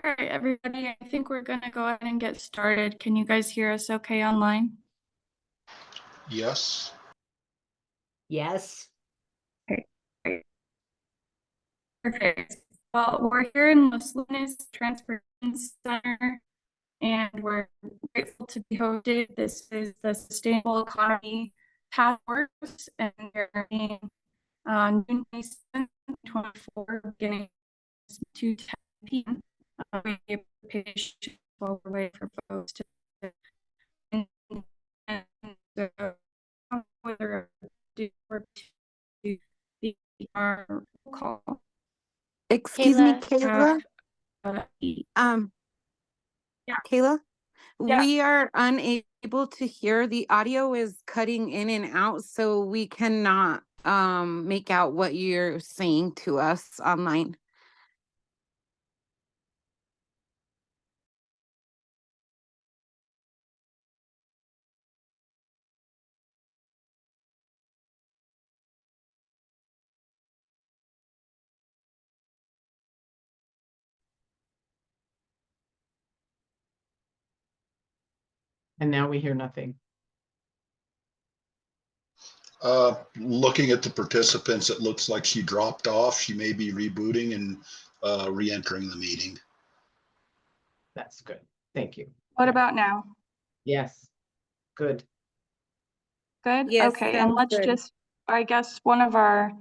All right, everybody, I think we're going to go ahead and get started. Can you guys hear us okay online? Yes. Yes. Okay, great. Perfect. Well, we're here in Los Lunas Transportation Center, and we're grateful to be hosted. This is the Sustainable Economy Task Force, and we're meeting on June 27th, 2024, beginning 2:10 p.m. We have a page while we're waiting for folks to whether do our call. Excuse me, Kayla. Yeah. Kayla, Yeah. we are unable to hear. The audio is cutting in and out, so we cannot make out what you're saying to us online. And now we hear nothing. Looking at the participants, it looks like she dropped off. She may be rebooting and re-entering the meeting. That's good. Thank you. What about now? Yes. Good. Good? Yes, Okay, and sounds let's good. just, I guess one of our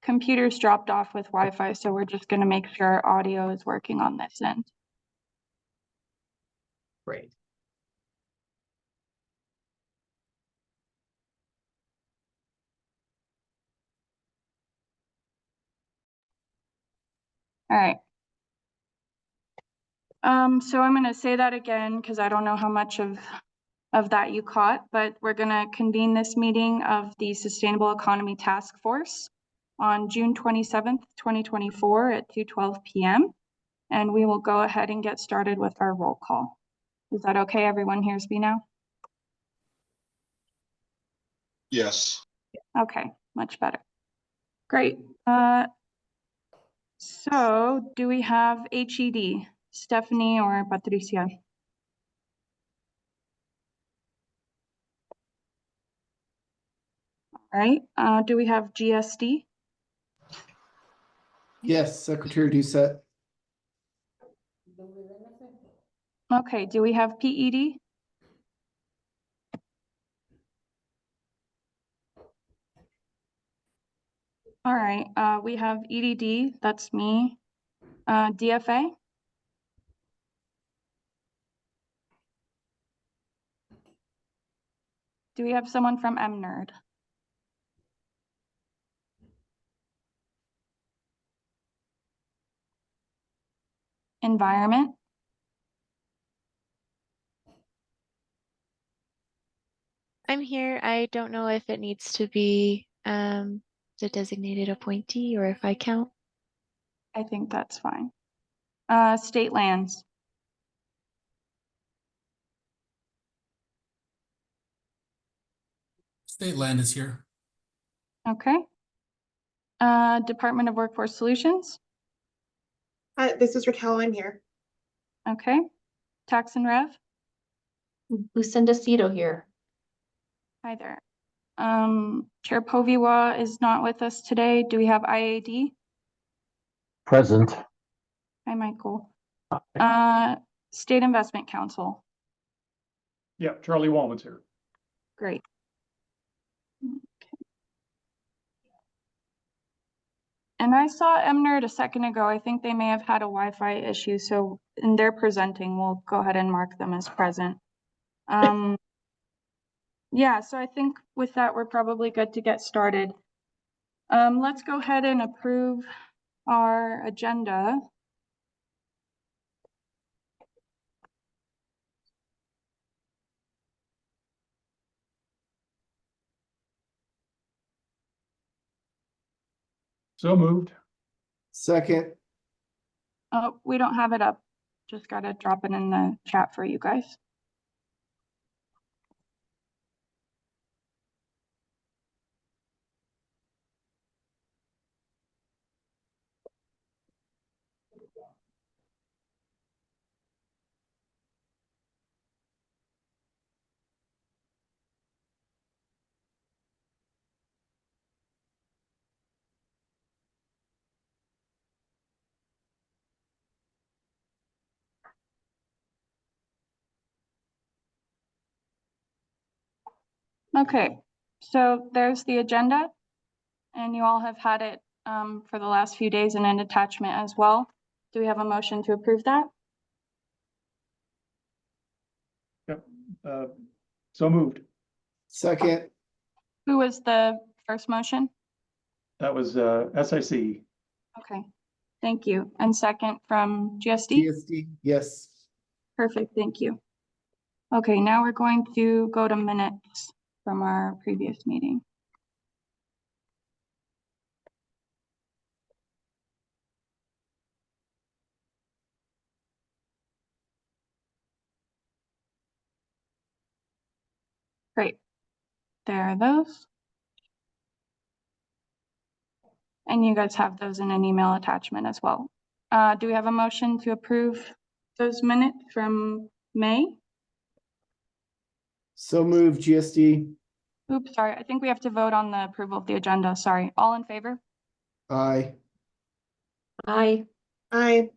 computers dropped off with Wi-Fi, so we're just going to make sure our audio is working on this end. Great. All right. So I'm going to say that again because I don't know how much of that you caught, but we're going to convene this meeting of the Sustainable Economy Task Force on June 27th, 2024 at 2:12 p.m. And we will go ahead and get started with our roll call. Is that okay? Everyone hears me now? Yes. Okay, much better. Great. So do we have HED, Stephanie or Patricia? All right. Do we have GSD? Yes, Secretary Doucette. Okay. Do we have PED? All right. We have EDD. That's me. DFA? Do we have someone from MNERD? Environment? I'm here. I don't know if it needs to be the designated appointee or if I count. I think that's fine. State lands? State land is here. Okay. Department of Workforce Solutions? This is Raquel. I'm here. Okay. Tax and Rev? Lucinda Cito here. Hi there. Chair Poviwa is not with us today. Do we have IAD? Present. Hi, Michael. State Investment Council. Yeah, Charlie Walman's here. Great. Okay. And I saw MNERD a second ago. I think they may have had a Wi-Fi issue. So in their presenting, we'll go ahead and mark them as present. Yeah, so I think with that, we're probably good to get started. Let's go ahead and approve our agenda. So moved. Second. Oh, we don't have it up. Just got to drop it in the chat for you guys. Okay, so there's the agenda, and you all have had it for the last few days in an attachment as well. Do we have a motion to approve that? Yep. So moved. Second, Who was the first motion? That was SIC. Okay, thank you. And second from GSD? GSD, yes. Perfect, thank you. Okay, now we're going to go to minutes from our previous meeting. Great. There are those. And you guys have those in an email attachment as well. Do we have a motion to approve those minutes from May? So moved, GSD. Oops, sorry, I think we have to vote on the approval of the agenda, sorry. All in favor? Aye. Aye. Aye.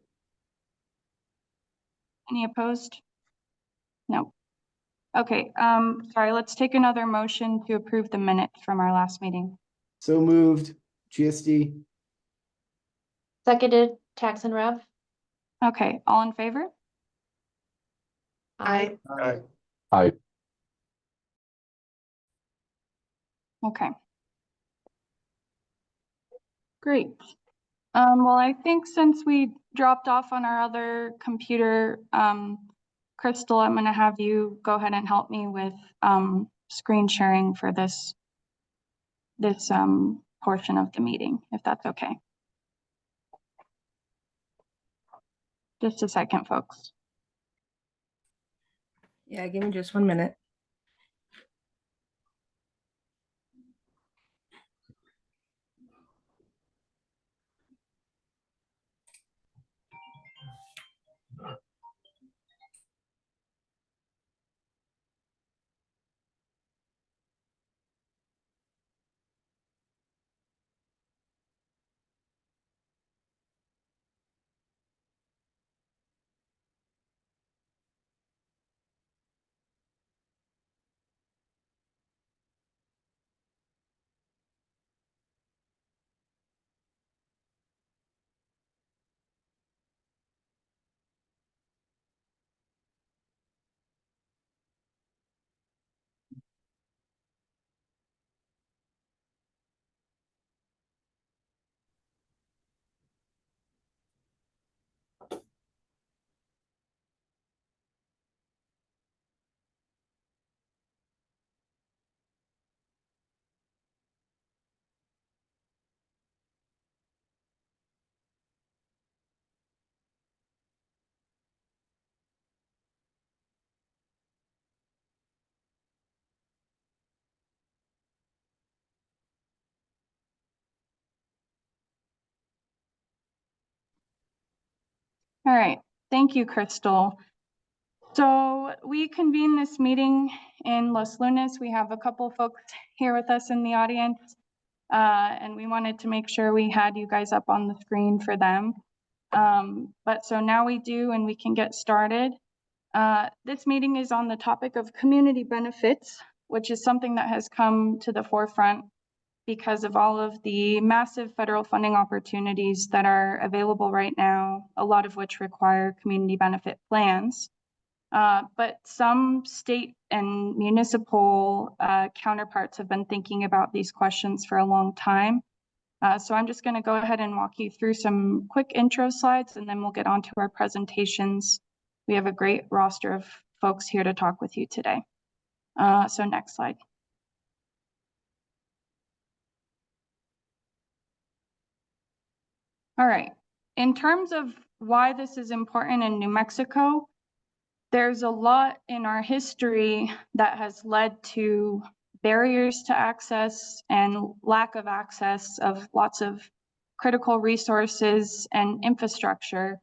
Any opposed? No. Okay, sorry, let's take another motion to approve the minutes from our last meeting. So moved, GSD. Seconded, Tax and Rev. Okay, all in favor? Aye. Aye. Aye. Okay. Great. Well, I think since we dropped off on our other computer, Crystal, I'm gonna have you go ahead and help me with screen sharing for this portion of the meeting, if that's okay. Just a second, folks. Yeah, give me just 1 minute. All right, thank you, Crystal. So we convene this meeting in Los Lunas. We have a couple folks here with us in the audience, and we wanted to make sure we had you guys up on the screen for them. But so now we do, and we can get started. This meeting is on the topic of community benefits, which is something that has come to the forefront because of all of the massive federal funding opportunities that are available right now, a lot of which require community benefit plans. But some state and municipal counterparts have been thinking about these questions for a long time. So I'm just going to go ahead and walk you through some quick intro slides, and then we'll get on to our presentations. We have a great roster of folks here to talk with you today. So next slide. All right. In terms of why this is important in New Mexico, there's a lot in our history that has led to barriers to access and lack of access of lots of critical resources and infrastructure.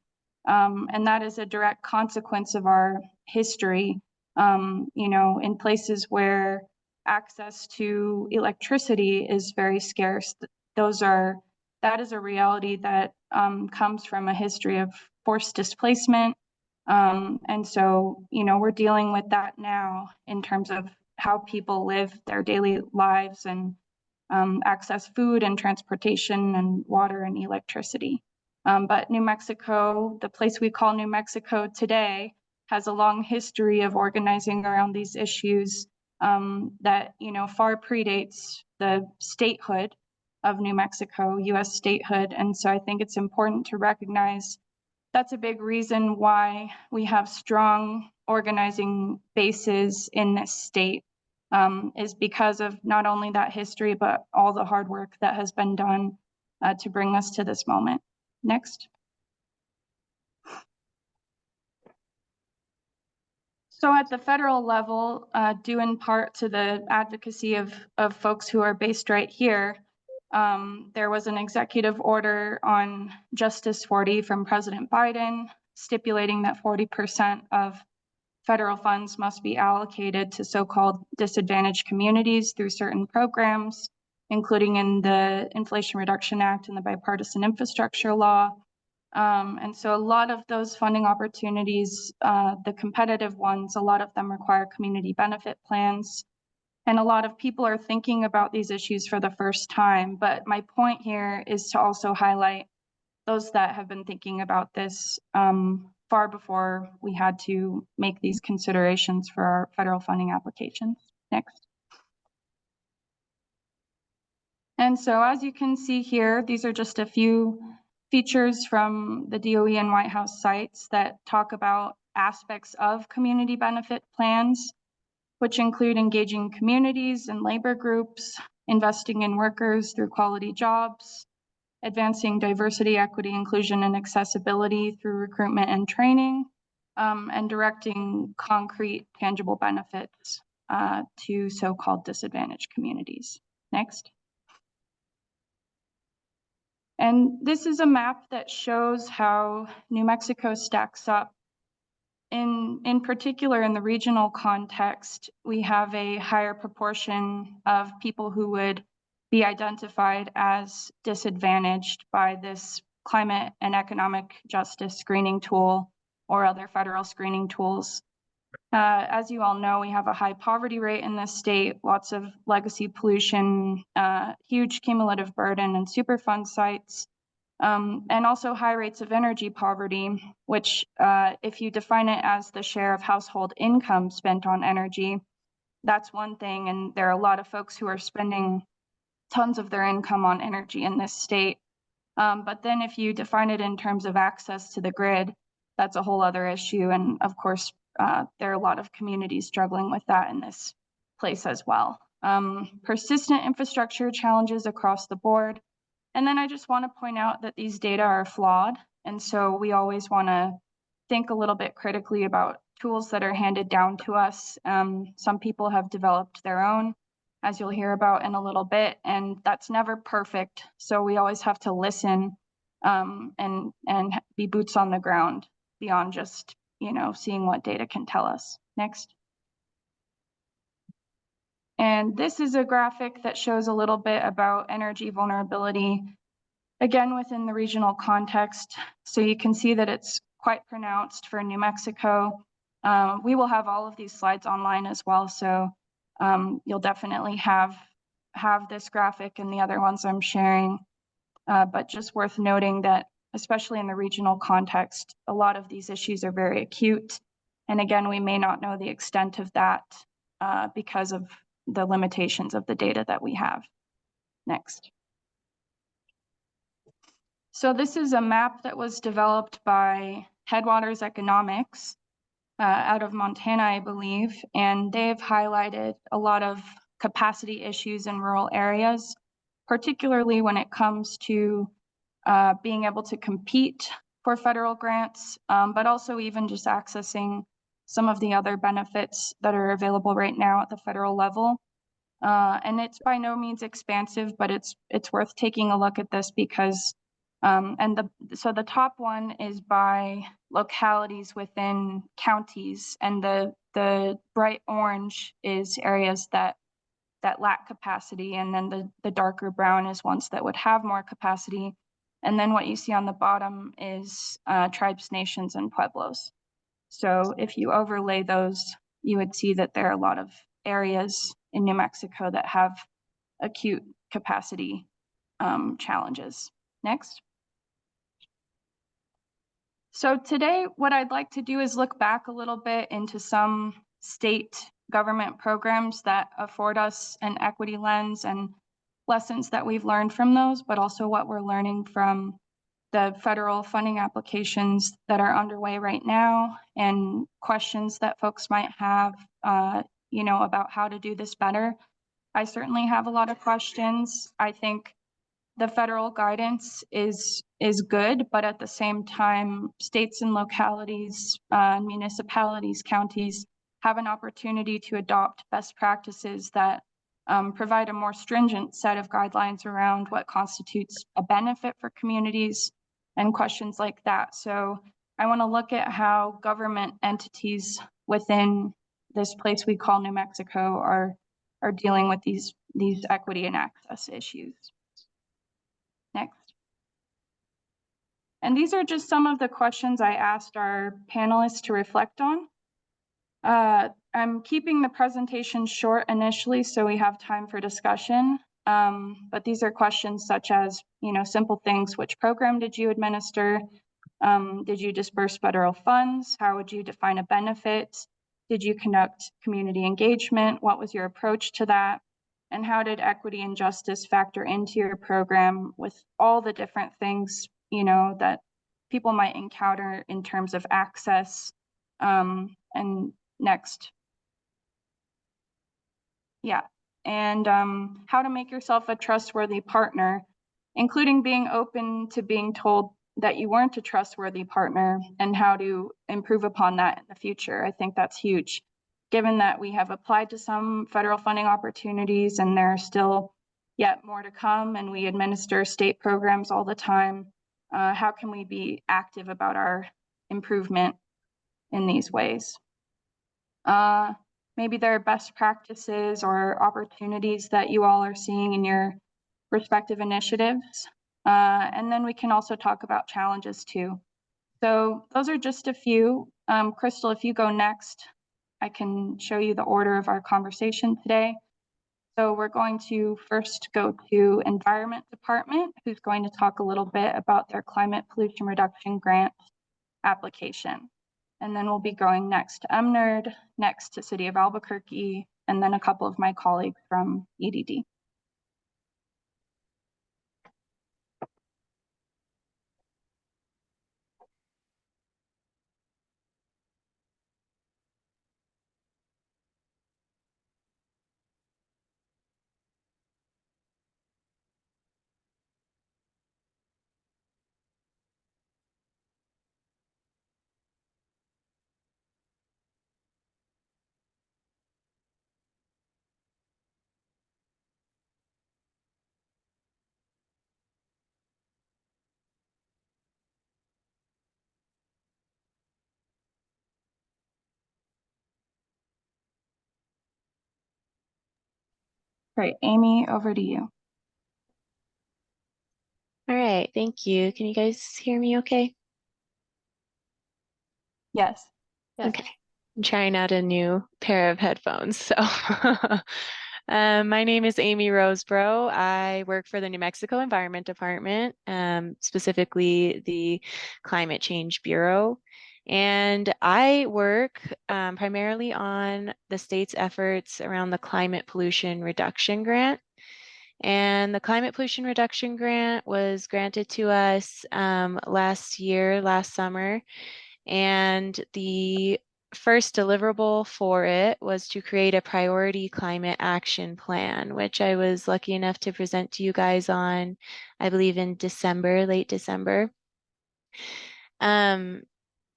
And that is a direct consequence of our history. You know, in places where access to electricity is very scarce, that is a reality that comes from a history of forced displacement. And so, you know, we're dealing with that now in terms of how people live their daily lives and access food and transportation and water and electricity. But New Mexico, the place we call New Mexico today, has a long history of organizing around these issues that, you know, far predates the statehood of New Mexico, US statehood. And so I think it's important to recognize that's a big reason why we have strong organizing bases in this state, is because of not only that history, but all the hard work that has been done to bring us to this moment. Next. So at the federal level, due in part to the advocacy of folks who are based right here, there was an executive order on Justice 40 from President Biden, stipulating that 40% of federal funds must be allocated to so-called disadvantaged communities through certain programs, including in the Inflation Reduction Act and the Bipartisan Infrastructure Law. And so a lot of those funding opportunities, the competitive ones, a lot of them require community benefit plans. And a lot of people are thinking about these issues for the first time. But my point here is to also highlight those that have been thinking about this far before we had to make these considerations for our federal funding applications. Next. And so as you can see here, these are just a few features from the DOE and White House sites that talk about aspects of community benefit plans, which include engaging communities and labor groups, investing in workers through quality jobs, advancing diversity, equity, inclusion, and accessibility through recruitment and training, and directing concrete, tangible benefits to so-called disadvantaged communities. Next. And this is a map that shows how New Mexico stacks up. In particular, in the regional context, we have a higher proportion of people who would be identified as disadvantaged by this climate and economic justice screening tool or other federal screening tools. As you all know, we have a high poverty rate in this state, lots of legacy pollution, huge cumulative burden and Superfund sites, and also high rates of energy poverty, which if you define it as the share of household income spent on energy, that's one thing. And there are a lot of folks who are spending tons of their income on energy in this state. But then if you define it in terms of access to the grid, that's a whole other issue. And of course, there are a lot of communities struggling with that in this place as well. Persistent infrastructure challenges across the board. And then I just want to point out that these data are flawed. And so we always want to think a little bit critically about tools that are handed down to us. Some people have developed their own, as you'll hear about in a little bit, and that's never perfect. So we always have to listen and be boots on the ground beyond just, you know, seeing what data can tell us. Next. And this is a graphic that shows a little bit about energy vulnerability, again, within the regional context. So you can see that it's quite pronounced for New Mexico. We will have all of these slides online as well. So you'll definitely have this graphic and the other ones I'm sharing. But just worth noting that, especially in the regional context, a lot of these issues are very acute. And again, we may not know the extent of that because of the limitations of the data that we have. Next. So this is a map that was developed by Headwaters Economics out of Montana, I believe, and they've highlighted a lot of capacity issues in rural areas, particularly when it comes to being able to compete for federal grants, but also even just accessing some of the other benefits that are available right now at the federal level. And it's by no means expansive, but it's worth taking a look at this because, so the top one is by localities within counties, and the bright orange is areas that lack capacity, and then the darker brown is ones that would have more capacity. And then what you see on the bottom is tribes, nations, and pueblos. So if you overlay those, you would see that there are a lot of areas in New Mexico that have acute capacity challenges. Next. So today, what I'd like to do is look back a little bit into some state government programs that afford us an equity lens and lessons that we've learned from those, but also what we're learning from the federal funding applications that are underway right now and questions that folks might have, about how to do this better. I certainly have a lot of questions. I think the federal guidance is good, but at the same time, states and localities, municipalities, counties have an opportunity to adopt best practices that provide a more stringent set of guidelines around what constitutes a benefit for communities and questions like that. So I want to look at how government entities within this place we call New Mexico are dealing with these equity and access issues. Next. And these are just some of the questions I asked our panelists to reflect on. I'm keeping the presentation short initially so we have time for discussion. But these are questions such as, simple things. Which program did you administer? Did you disperse federal funds? How would you define a benefit? Did you conduct community engagement? What was your approach to that? And how did equity and justice factor into your program with all the different things, that people might encounter in terms of access? And next. Yeah, and how to make yourself a trustworthy partner, including being open to being told that you weren't a trustworthy partner and how to improve upon that in the future. I think that's huge. Given that we have applied to some federal funding opportunities and there are still yet more to come and we administer state programs all the time, how can we be active about our improvement in these ways? Maybe there are best practices or opportunities that you all are seeing in your respective initiatives. And then we can also talk about challenges too. So those are just a few. Crystal, if you go next, I can show you the order of our conversation today. So we're going to first go to Environment Department, who's going to talk a little bit about their climate pollution reduction grant application. And then we'll be going next to MNERD, next to City of Albuquerque, and then a couple of my colleagues from EDD. Great, Amy, over to you. All right, thank you. Can you guys hear me okay? Yes. Okay. I'm trying out a new pair of headphones. So my name is Amy Roseborough. I work for the New Mexico Environment Department, specifically the Climate Change Bureau. And I work primarily on the state's efforts around the Climate Pollution Reduction Grant. And the Climate Pollution Reduction Grant was granted to us last summer. And the first deliverable for it was to create a priority climate action plan, which I was lucky enough to present to you guys on, I believe in December, late December.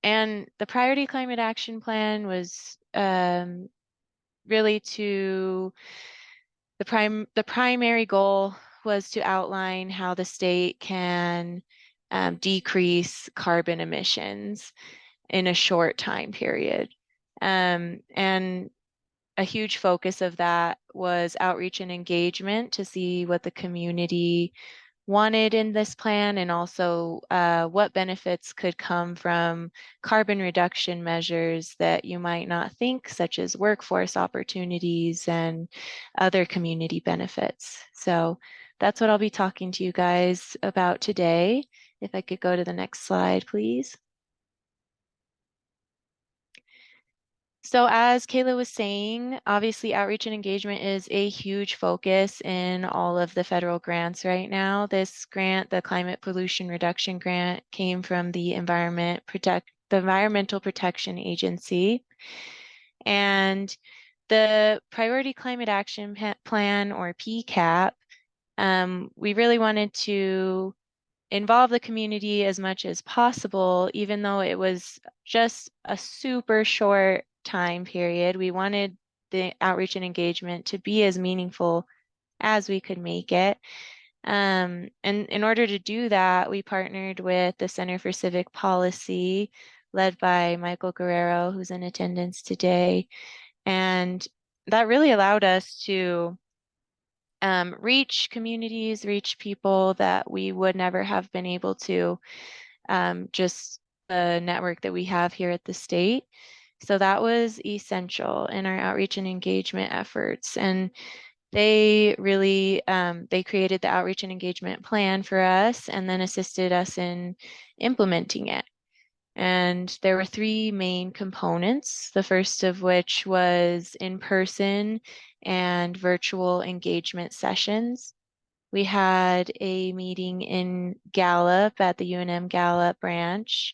And the priority climate action plan was really the primary goal was to outline how the state can decrease carbon emissions in a short time period. And a huge focus of that was outreach and engagement to see what the community wanted in this plan, and also what benefits could come from carbon reduction measures that you might not think, such as workforce opportunities and other community benefits. So that's what I'll be talking to you guys about today. If I could go to the next slide, please. So as Kayla was saying, obviously outreach and engagement is a huge focus in all of the federal grants right now. This grant, the Climate Pollution Reduction Grant, came from the Environmental Protection Agency. And the Priority Climate Action Plan, or PCAP, we really wanted to involve the community as much as possible, even though it was just a super short time period. We wanted the outreach and engagement to be as meaningful as we could make it. And in order to do that, we partnered with the Center for Civic Policy, led by Michael Guerrero, who's in attendance today. And that really allowed us to reach communities, reach people that we would never have been able to, just the network that we have here at the state. So that was essential in our outreach and engagement efforts. And they really, they created the outreach and engagement plan for us and then assisted us in implementing it. And there were three main components, the first of which was in-person and virtual engagement sessions. We had a meeting in Gallup at the UNM Gallup branch,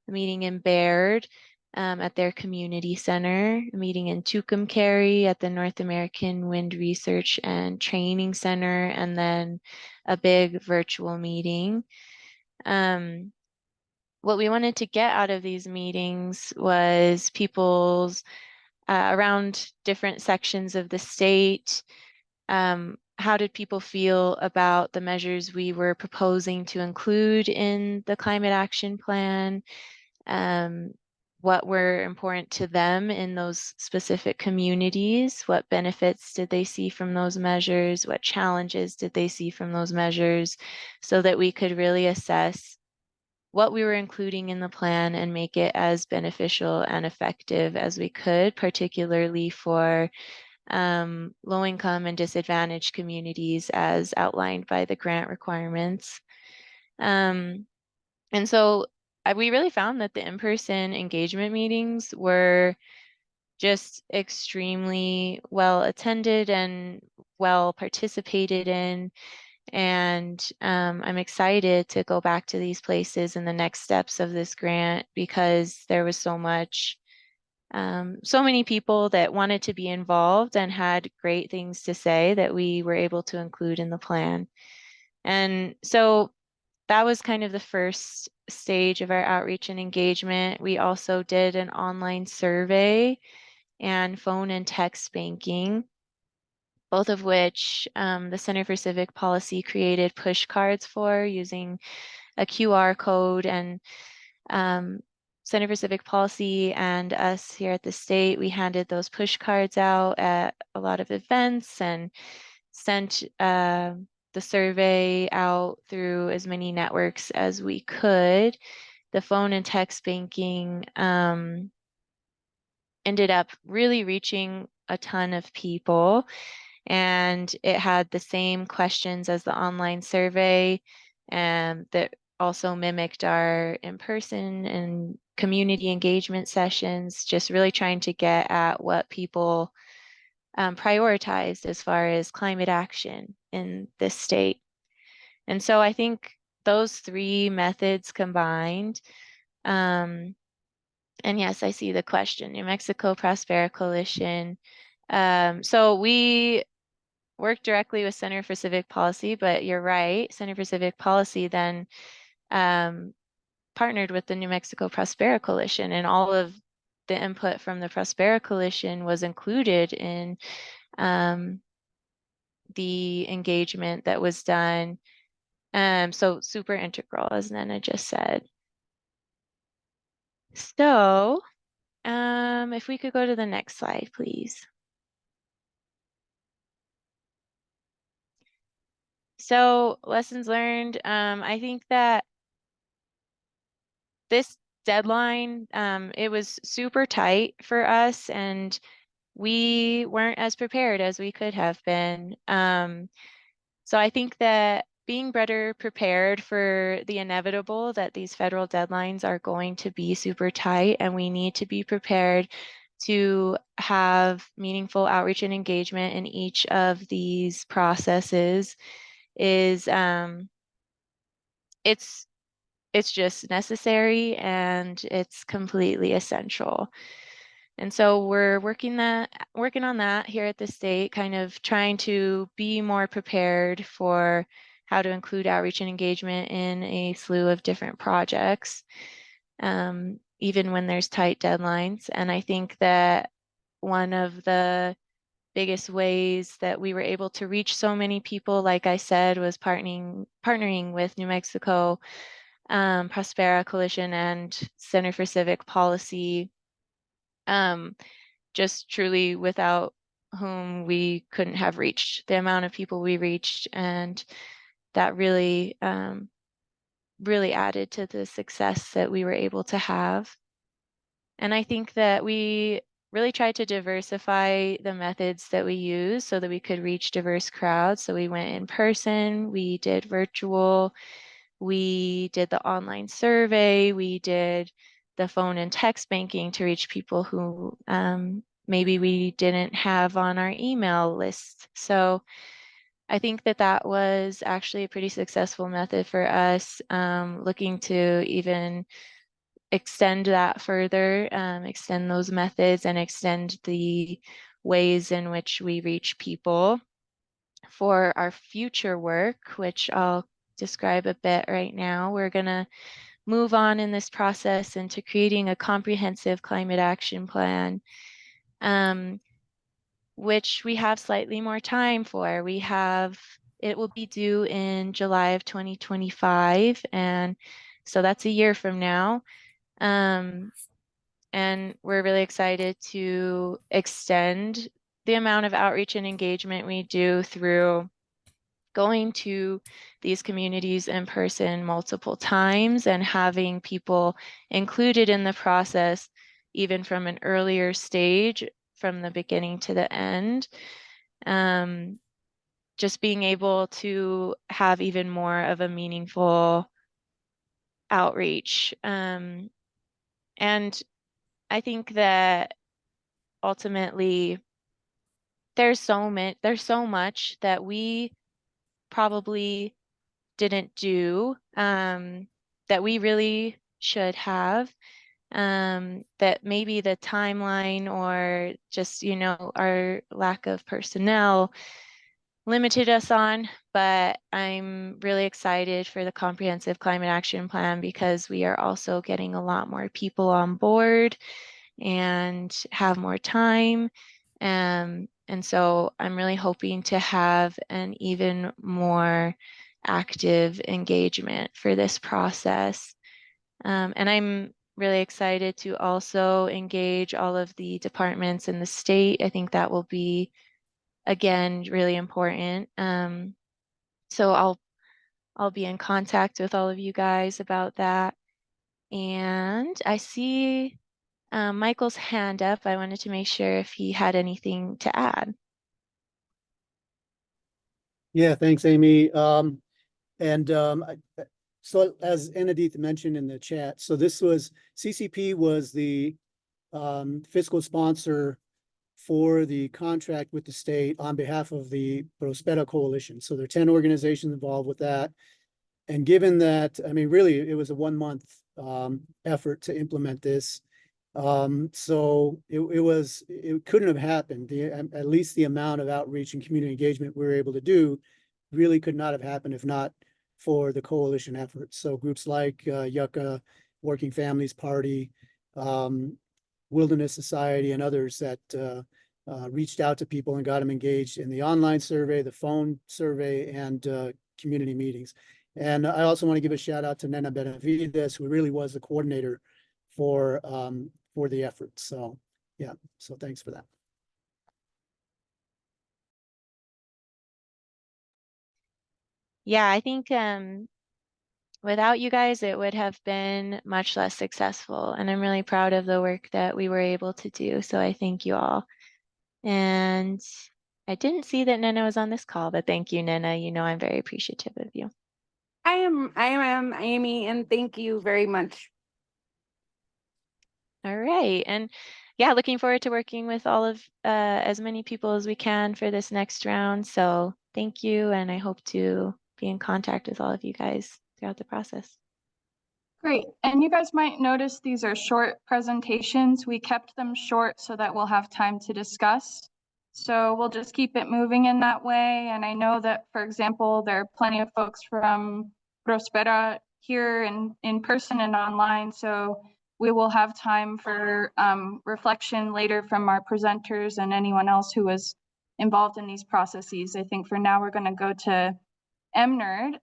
a meeting in Baird at their community center, a meeting in Tucumcari at the North American Wind Research and Training Center, and then a big virtual meeting. What we wanted to get out of these meetings was people's around different sections of the state. How did people feel about the measures we were proposing to include in the climate action plan? What were important to them in those specific communities? What benefits did they see from those measures? What challenges did they see from those measures? So that we could really assess what we were including in the plan and make it as beneficial and effective as we could, particularly for low-income and disadvantaged communities as outlined by the grant requirements. And so we really found that the in-person engagement meetings were just extremely well attended and well participated in. And I'm excited to go back to these places in the next steps of this grant because there was so many people that wanted to be involved and had great things to say that we were able to include in the plan. And so that was kind of the first stage of our outreach and engagement. We also did an online survey and phone and text banking, both of which the Center for Civic Policy created push cards for using a QR code. And Center for Civic Policy and us here at the state, we handed those push cards out at a lot of events and sent the survey out through as many networks as we could. The phone and text banking ended up really reaching a ton of people, and it had the same questions as the online survey, and that also mimicked our in-person and community engagement sessions, just really trying to get at what people prioritized as far as climate action in this state. And so I think those three methods combined, and yes, I see the question, New Mexico Prospera Coalition. So we work directly with Center for Civic Policy, but you're right, Center for Civic Policy then partnered with the New Mexico Prospera Coalition, and all of the input from the Prospera Coalition was included in the engagement that was done. So super integral, as Nana just said. So if we could go to the next slide, please. So lessons learned, I think that this deadline, it was super tight for us and we weren't as prepared as we could have been. So I think that being better prepared for the inevitable that these federal deadlines are going to be super tight and we need to be prepared to have meaningful outreach and engagement in each of these processes is it's just necessary and it's completely essential. And so we're working on that here at the state, kind of trying to be more prepared for how to include outreach and engagement in a slew of different projects, even when there's tight deadlines. And I think that one of the biggest ways that we were able to reach so many people, like I said, was partnering with New Mexico Prospera Coalition and Center for Civic Policy, just truly without whom we couldn't have reached the amount of people we reached. And that really, really added to the success that we were able to have. And I think that we really tried to diversify the methods that we use so that we could reach diverse crowds. So we went in person, we did virtual, we did the online survey, we did the phone and text banking to reach people who maybe we didn't have on our email list. So I think that that was actually a pretty successful method for us, looking to even extend that further, extend those methods and extend the ways in which we reach people for our future work, which I'll describe a bit right now. We're going to move on in this process into creating a comprehensive climate action plan, which we have slightly more time for. It will be due in July of 2025. And so that's a year from now. And we're really excited to extend the amount of outreach and engagement we do through going to these communities in person multiple times and having people included in the process, even from an earlier stage, from the beginning to the end. Just being able to have even more of a meaningful outreach. And I think that ultimately there's so much that we probably didn't do, that we really should have, that maybe the timeline or just, our lack of personnel limited us on. But I'm really excited for the comprehensive climate action plan because we are also getting a lot more people on board and have more time. And so I'm really hoping to have an even more active engagement for this process. And I'm really excited to also engage all of the departments in the state. I think that will be, again, really important. So I'll be in contact with all of you guys about that. And I see Michael's hand up. I wanted to make sure if he had anything to add. Yeah, thanks, Amy. So as Anadith mentioned in the chat, so CCP was the fiscal sponsor for the contract with the state on behalf of the Prospera Coalition. So there are 10 organizations involved with that. And given that, I mean, really, it was a 1 month effort to implement this. So it couldn't have happened. At least the amount of outreach and community engagement we were able to do really could not have happened if not for the coalition efforts. So groups like Yucca, Working Families Party, Wilderness Society, and others that reached out to people and got them engaged in the online survey, the phone survey, and community meetings. And I also want to give a shout out to Nena Benavides, who really was the coordinator for the effort. So yeah, so thanks for that. yeah, I think without you guys, it would have been much less successful. And I'm really proud of the work that we were able to do. So I thank you all. And I didn't see that Nina was on this call, but thank you, Nina. You know, I'm very appreciative of you. I am Amy, and thank you very much. All right. And yeah, looking forward to working with all of as many people as we can for this next round. So thank you. And I hope to be in contact with all of you guys throughout the process. Great. And you guys might notice these are short presentations. We kept them short so that we'll have time to discuss. So we'll just keep it moving in that way. And I know that, for example, there are plenty of folks from Prospera here in person and online. So we will have time for reflection later from our presenters and anyone else who was involved in these processes. I think for now, we're going to go to MNerd.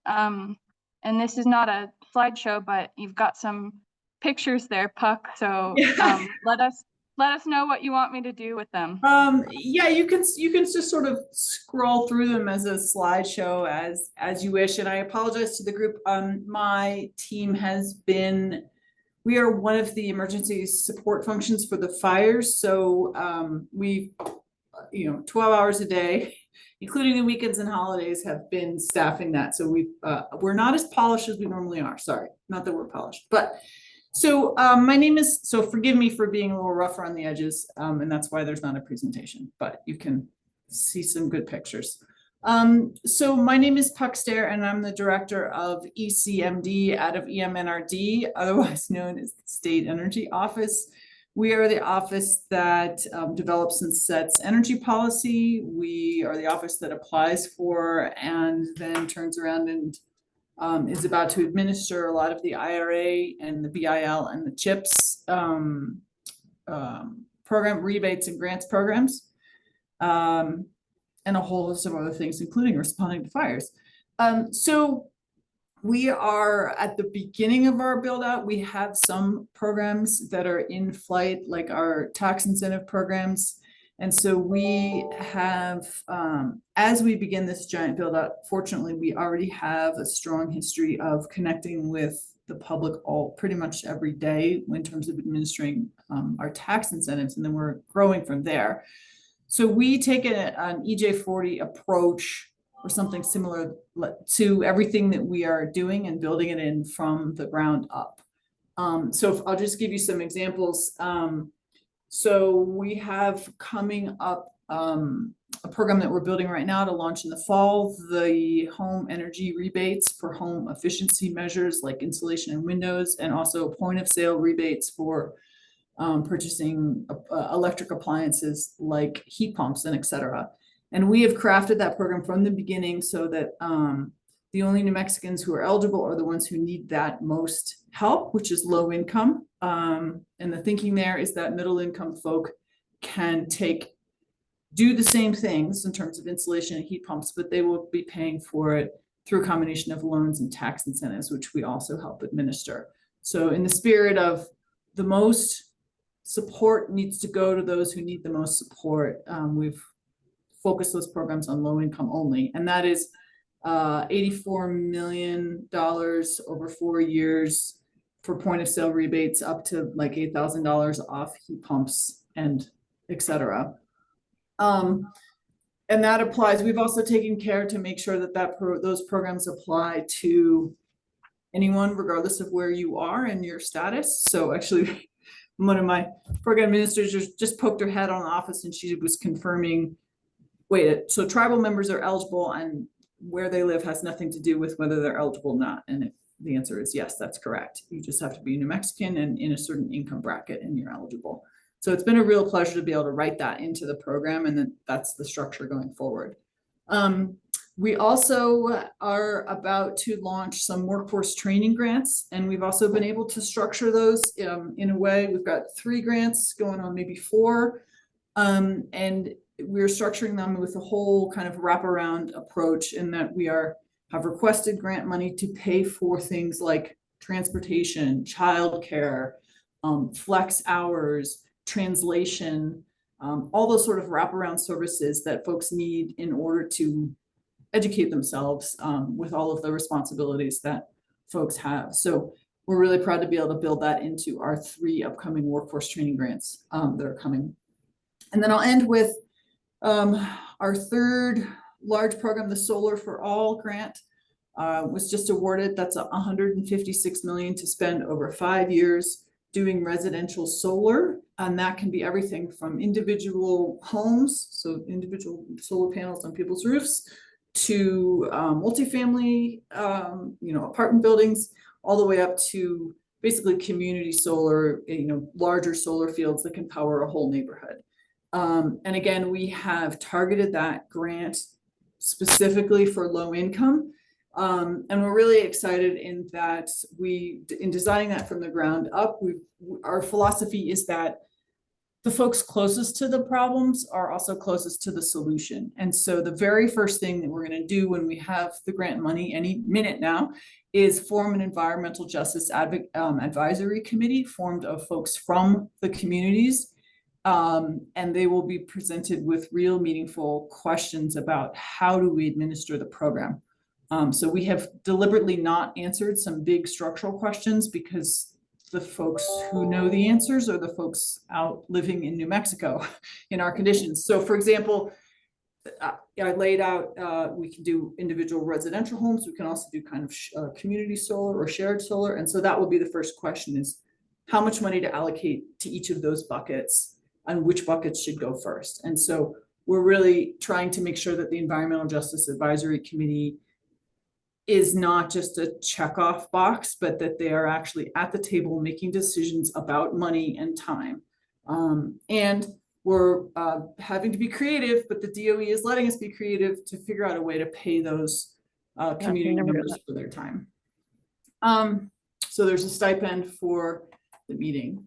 And this is not a slideshow, but you've got some pictures there, Puck. So let us know what you want me to do with them. Yeah, you can just sort of scroll through them as a slideshow as you wish. And I apologize to the group. My team has been, we are one of the emergency support functions for the fires. So we, 12 hours a day, including the weekends and holidays, have been staffing that. So we're not as polished as we normally are. Sorry, not that we're polished, but so my name is, so forgive me for being a little rougher on the edges, and that's why there's not a presentation, but you can see some good pictures. So my name is Puck Stair, and I'm the director of ECMD out of EMNRD, otherwise known as the State Energy Office. We are the office that develops and sets energy policy. We are the office that applies for and then turns around and is about to administer a lot of the IRA and the BIL and the CHIPS program rebates and grants programs, and a whole host of other things, including responding to fires. So we are at the beginning of our build out. We have some programs that are in flight, like our tax incentive programs. And so we have, as we begin this giant build out, fortunately, we already have a strong history of connecting with the public pretty much every day in terms of administering our tax incentives, and then we're growing from there. So we take an EJ40 approach or something similar to everything that we are doing and building it in from the ground up. So I'll just give you some examples. So we have coming up a program that we're building right now to launch in the fall, the home energy rebates for home efficiency measures like insulation and windows, and also point of sale rebates for purchasing electric appliances like heat pumps and etc. And we have crafted that program from the beginning so that the only New Mexicans who are eligible are the ones who need that most help, which is low income. And the thinking there is that middle income folk can do the same things in terms of insulation and heat pumps, but they will be paying for it through a combination of loans and tax incentives, which we also help administer. So in the spirit of the most support needs to go to those who need the most support, we've focused those programs on low income only, and that is $84 million over 4 years for point of sale rebates up to like $8,000 off heat pumps and etc. And that applies. We've also taken care to make sure that those programs apply to anyone, regardless of where you are and your status. So actually, one of my program administrators just poked her head on the office and she was confirming, wait, so tribal members are eligible and where they live has nothing to do with whether they're eligible or not. And the answer is yes, that's correct. You just have to be New Mexican and in a certain income bracket and you're eligible. So it's been a real pleasure to be able to write that into the program, and then that's the structure going forward. We also are about to launch some workforce training grants, and we've also been able to structure those in a way. We've got 3 grants going on, maybe 4, and we're structuring them with a whole kind of wraparound approach in that we have requested grant money to pay for things like transportation, childcare, flex hours, translation, all those sort of wraparound services that folks need in order to educate themselves with all of the responsibilities that folks have. So we're really proud to be able to build that into our 3 upcoming workforce training grants that are coming. And then I'll end with our 3rd large program, the Solar for All grant, was just awarded. That's $156 million to spend over 5 years doing residential solar. And that can be everything from individual homes, so individual solar panels on people's roofs, to multifamily, apartment buildings, all the way up to basically community solar, larger solar fields that can power a whole neighborhood. And again, we have targeted that grant specifically for low income. And we're really excited in that in designing that from the ground up, our philosophy is that the folks closest to the problems are also closest to the solution. And so the very first thing that we're going to do when we have the grant money any minute now is form an environmental justice advisory committee formed of folks from the communities. And they will be presented with real meaningful questions about how do we administer the program. So we have deliberately not answered some big structural questions because the folks who know the answers are the folks out living in New Mexico in our conditions. So for example, I laid out, we can do individual residential homes. We can also do kind of community solar or shared solar. And so that will be the first question is how much money to allocate to each of those buckets and which buckets should go first. And so we're really trying to make sure that the Environmental Justice Advisory Committee is not just a checkoff box, but that they are actually at the table making decisions about money and time. And we're having to be creative, but the DOE is letting us be creative to figure out a way to pay those community members for their time. So there's a stipend for the meeting.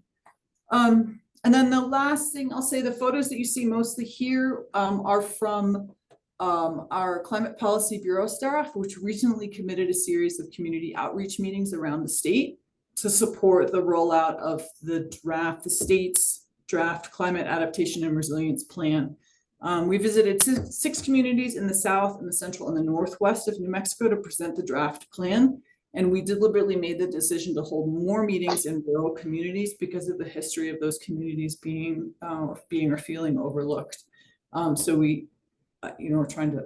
And then the last thing I'll say, the photos that you see mostly here are from our Climate Policy Bureau staff, which recently committed a series of community outreach meetings around the state to support the rollout of the state's draft Climate Adaptation and Resilience Plan. We visited 6 communities in the south, in the central, and the northwest of New Mexico to present the draft plan. And we deliberately made the decision to hold more meetings in rural communities because of the history of those communities being or feeling overlooked. So we we're trying to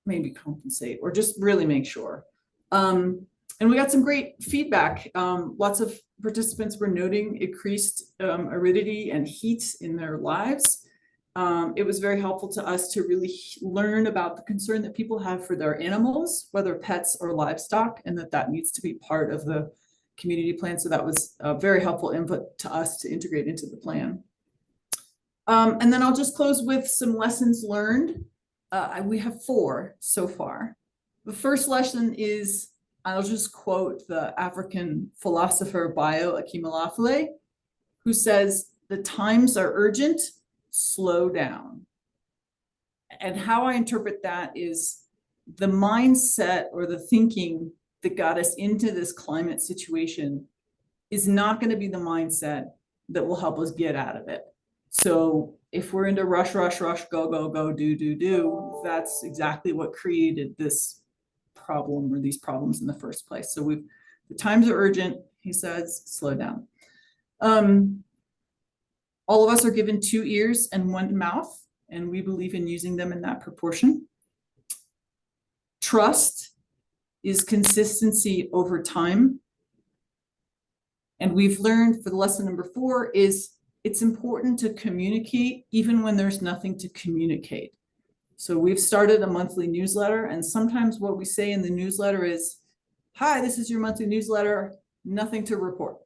maybe compensate or just really make sure. And we got some great feedback. Lots of participants were noting increased aridity and heat in their lives. It was very helpful to us to really learn about the concern that people have for their animals, whether pets or livestock, and that needs to be part of the community plan. So that was a very helpful input to us to integrate into the plan. And then I'll just close with some lessons learned. We have 4 so far. The first lesson is, I'll just quote the African philosopher Bayo Akinwumi, who says, "The times are urgent, slow down." And how I interpret that is the mindset or the thinking that got us into this climate situation is not going to be the mindset that will help us get out of it. So if we're into rush, rush, rush, go, go, go, do, that's exactly what created this problem or these problems in the first place. So the times are urgent, he says, slow down. All of us are given 2 ears and 1 mouth, and we believe in using them in that proportion. Trust is consistency over time. And we've learned for the lesson number 4 is it's important to communicate even when there's nothing to communicate. So we've started a monthly newsletter, and sometimes what we say in the newsletter is, "Hi, this is your monthly newsletter, nothing to report."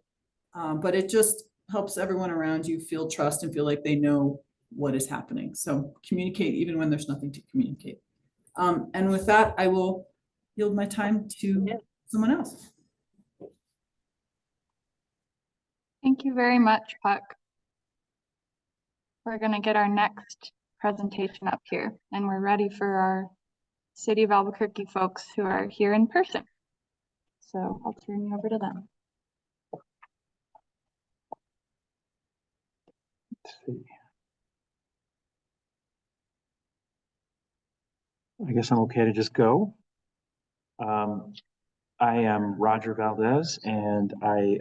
But it just helps everyone around you feel trust and feel like they know what is happening. So communicate even when there's nothing to communicate. And with that, I will yield my time to someone else. Thank you very much, Puck. We're going to get our next presentation up here, and we're ready for our City of Albuquerque folks who are here in person. So I'll turn you over to them. Let's see. I guess I'm okay to just go. I am Roger Valdez, and I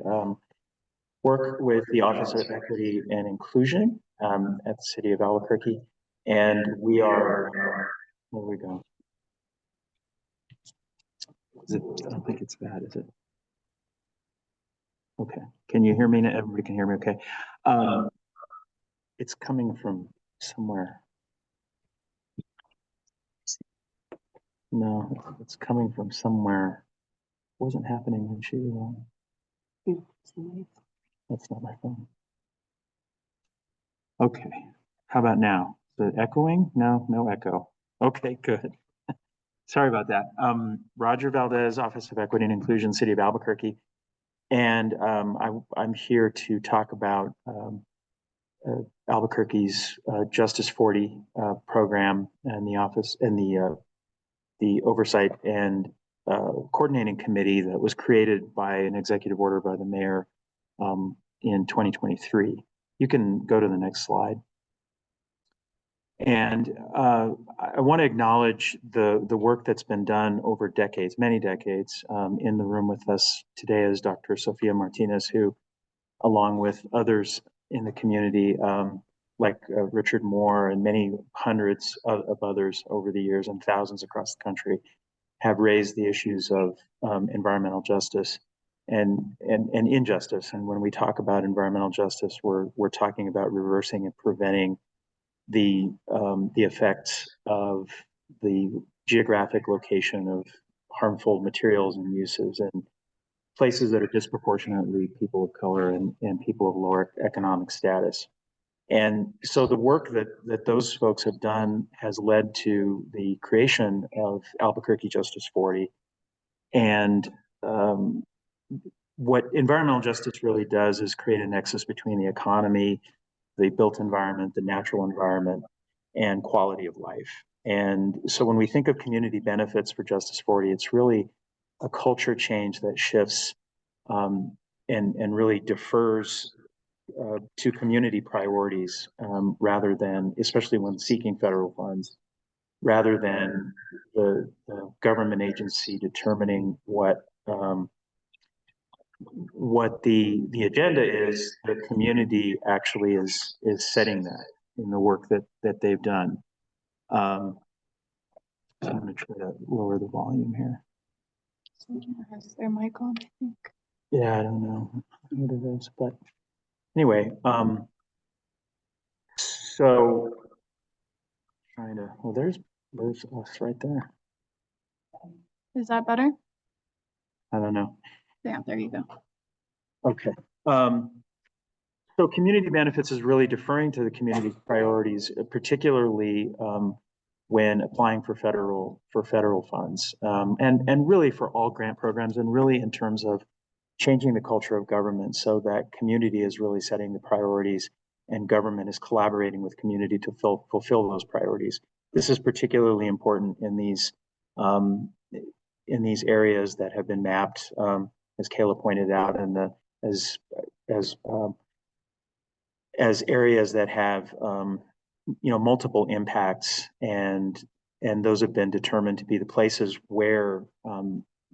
work with the Office of Equity and Inclusion at the City of Albuquerque. And we are, where we go? Is it, I don't think it's bad, is it? Okay, can you hear me? Everybody can hear me okay. It's coming from somewhere. No, it's coming from somewhere. It wasn't happening when she was on. That's not my phone. Okay, how about now? The echoing? No, no echo. Okay, good. Sorry about that. Roger Valdez, Office of Equity and Inclusion, City of Albuquerque. And I'm here to talk about Albuquerque's Justice 40 program and the office and the oversight and coordinating committee that was created by an executive order by the mayor in 2023. You can go to the next slide. And I want to acknowledge the work that's been done over decades, many decades. In the room with us today is Dr. Sofia Martinez, who, along with others in the community, like Richard Moore and many hundreds of others over the years and thousands across the country, have raised the issues of environmental justice and injustice. And when we talk about environmental justice, we're talking about reversing and preventing the effects of the geographic location of harmful materials and uses in places that are disproportionately people of color and people of lower economic status. And so the work that those folks have done has led to the creation of Albuquerque Justice 40. And what environmental justice really does is create a nexus between the economy, the built environment, the natural environment, and quality of life. And so when we think of community benefits for Justice 40, it's really a culture change that shifts and really defers to community priorities rather than, especially when seeking federal funds, rather than the government agency determining what the agenda is. The community actually is setting that in the work that they've done. So I'm going to try to lower the volume here. Has their mic on, I think. Yeah, I don't know what it is, but anyway, so trying to, well, there's us right there. Is that better? I don't know. Yeah, there you go. Okay. So community benefits is really deferring to the community priorities, particularly when applying for federal funds, and really for all grant programs, and really in terms of changing the culture of government so that community is really setting the priorities and government is collaborating with community to fulfill those priorities. This is particularly important in these areas that have been mapped, as Kayla pointed out, and as areas that have multiple impacts, and those have been determined to be the places where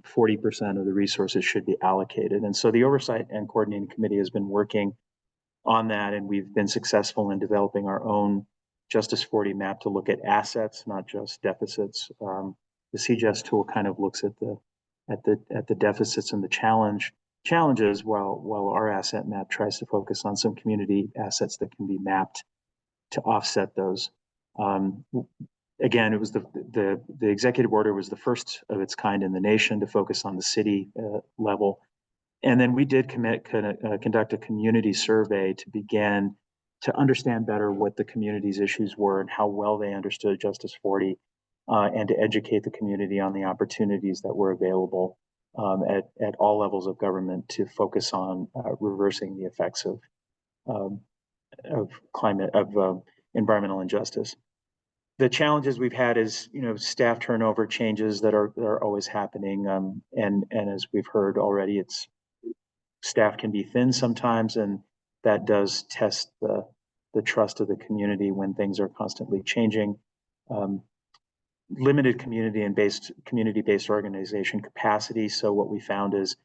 40% of the resources should be allocated. And so the Oversight and Coordinating Committee has been working on that, and we've been successful in developing our own Justice 40 map to look at assets, not just deficits. The CJS tool kind of looks at the deficits and the challenges, while our asset map tries to focus on some community assets that can be mapped to offset those. Again, it was the executive order was the first of its kind in the nation to focus on the city level. And then we did conduct a community survey to begin to understand better what the community's issues were and how well they understood Justice 40, and to educate the community on the opportunities that were available at all levels of government to focus on reversing the effects of environmental injustice. The challenges we've had is, staff turnover changes that are always happening, and as we've heard already, staff can be thin sometimes, and that does test the trust of the community when things are constantly changing. limited community-based organization capacity. So what we found is,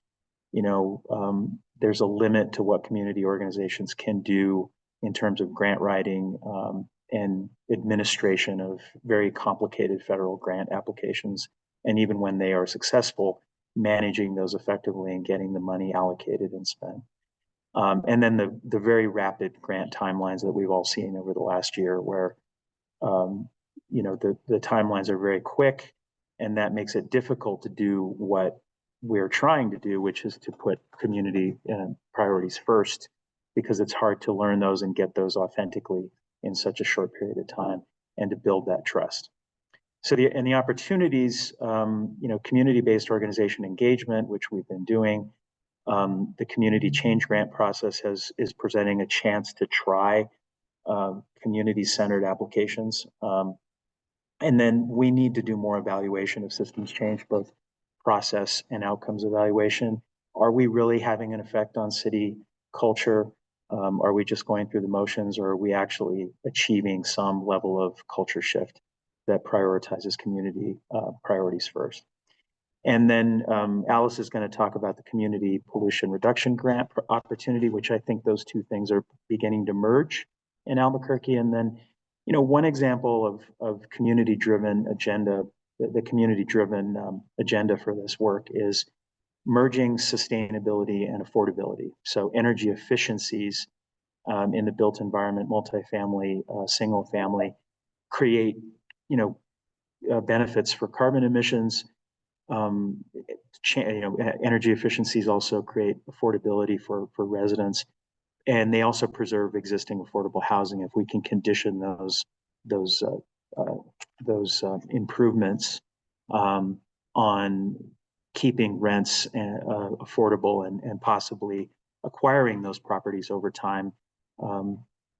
there's a limit to what community organizations can do in terms of grant writing and administration of very complicated federal grant applications. And even when they are successful, managing those effectively and getting the money allocated and spent. And then the very rapid grant timelines that we've all seen over the last year, where the timelines are very quick, and that makes it difficult to do what we're trying to do, which is to put community priorities first, because it's hard to learn those and get those authentically in such a short period of time, and to build that trust. So the opportunities, community-based organization engagement, which we've been doing, the community change grant process is presenting a chance to try community-centered applications. And then we need to do more evaluation of systems change, both process and outcomes evaluation. Are we really having an effect on city culture? Are we just going through the motions, or are we actually achieving some level of culture shift that prioritizes community priorities first? And then Alice is going to talk about the community pollution reduction grant opportunity, which I think those two things are beginning to merge in Albuquerque. And then, one example of community-driven agenda, the community-driven agenda for this work is merging sustainability and affordability. So energy efficiencies in the built environment, multifamily, single family, create, benefits for carbon emissions. Energy efficiencies also create affordability for residents, and they also preserve existing affordable housing. If we can condition those improvements on keeping rents affordable and possibly acquiring those properties over time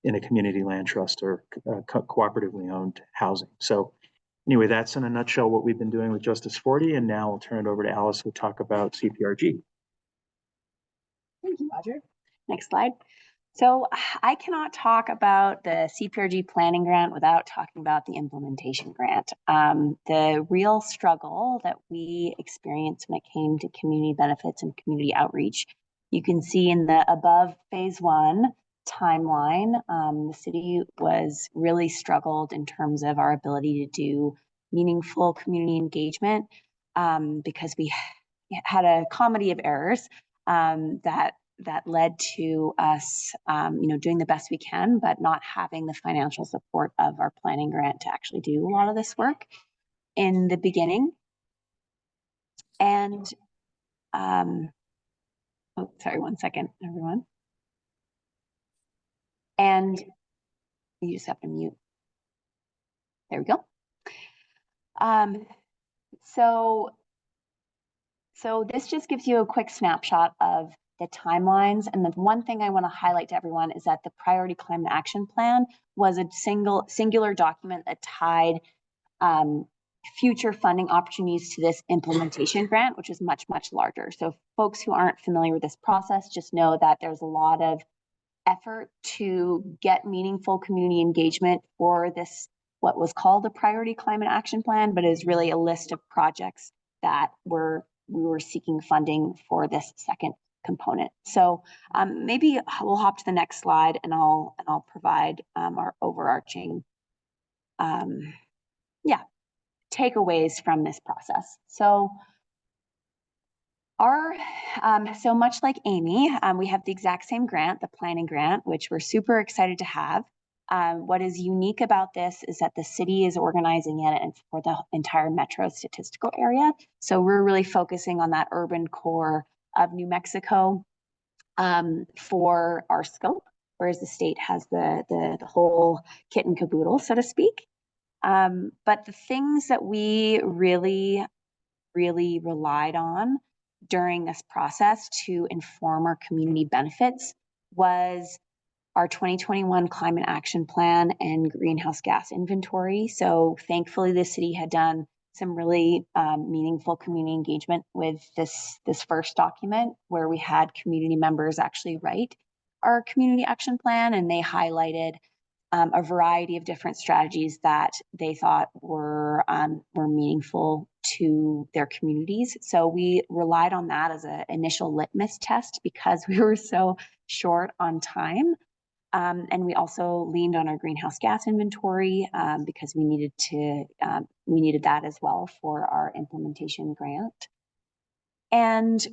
in a community land trust or cooperatively owned housing. So anyway, that's in a nutshell what we've been doing with Justice 40, and now I'll turn it over to Alice, who'll talk about CPRG. Thank you, Roger. Next slide. So I cannot talk about the CPRG planning grant without talking about the implementation grant. The real struggle that we experienced when it came to community benefits and community outreach, you can see in the above phase 1 timeline, the city was really struggled in terms of our ability to do meaningful community engagement because we had a comedy of errors that led to us, doing the best we can, but not having the financial support of our planning grant to actually do a lot of this work in the beginning. And, oh, sorry, one second, everyone. And you just have to mute. There we go. So this just gives you a quick snapshot of the timelines. And the one thing I want to highlight to everyone is that the Priority Climate Action Plan was a singular document that tied future funding opportunities to this implementation grant, which is much, much larger. So folks who aren't familiar with this process, just know that there's a lot of effort to get meaningful community engagement for this, what was called a Priority Climate Action Plan, but is really a list of projects that we were seeking funding for this second component. So maybe we'll hop to the next slide, and I'll provide our overarching takeaways from this process. So so much like Amy, we have the exact same grant, the planning grant, which we're super excited to have. What is unique about this is that the city is organizing it for the entire metro statistical area. So we're really focusing on that urban core of New Mexico for our scope, whereas the state has the whole kit and caboodle, so to speak. But the things that we really relied on during this process to inform our community benefits was our 2021 Climate Action Plan and greenhouse gas inventory. So thankfully, the city had done some really meaningful community engagement with this first document, where we had community members actually write our community action plan, and they highlighted a variety of different strategies that they thought were meaningful to their communities. So we relied on that as an initial litmus test because we were so short on time. And we also leaned on our greenhouse gas inventory because we needed that as well for our implementation grant. And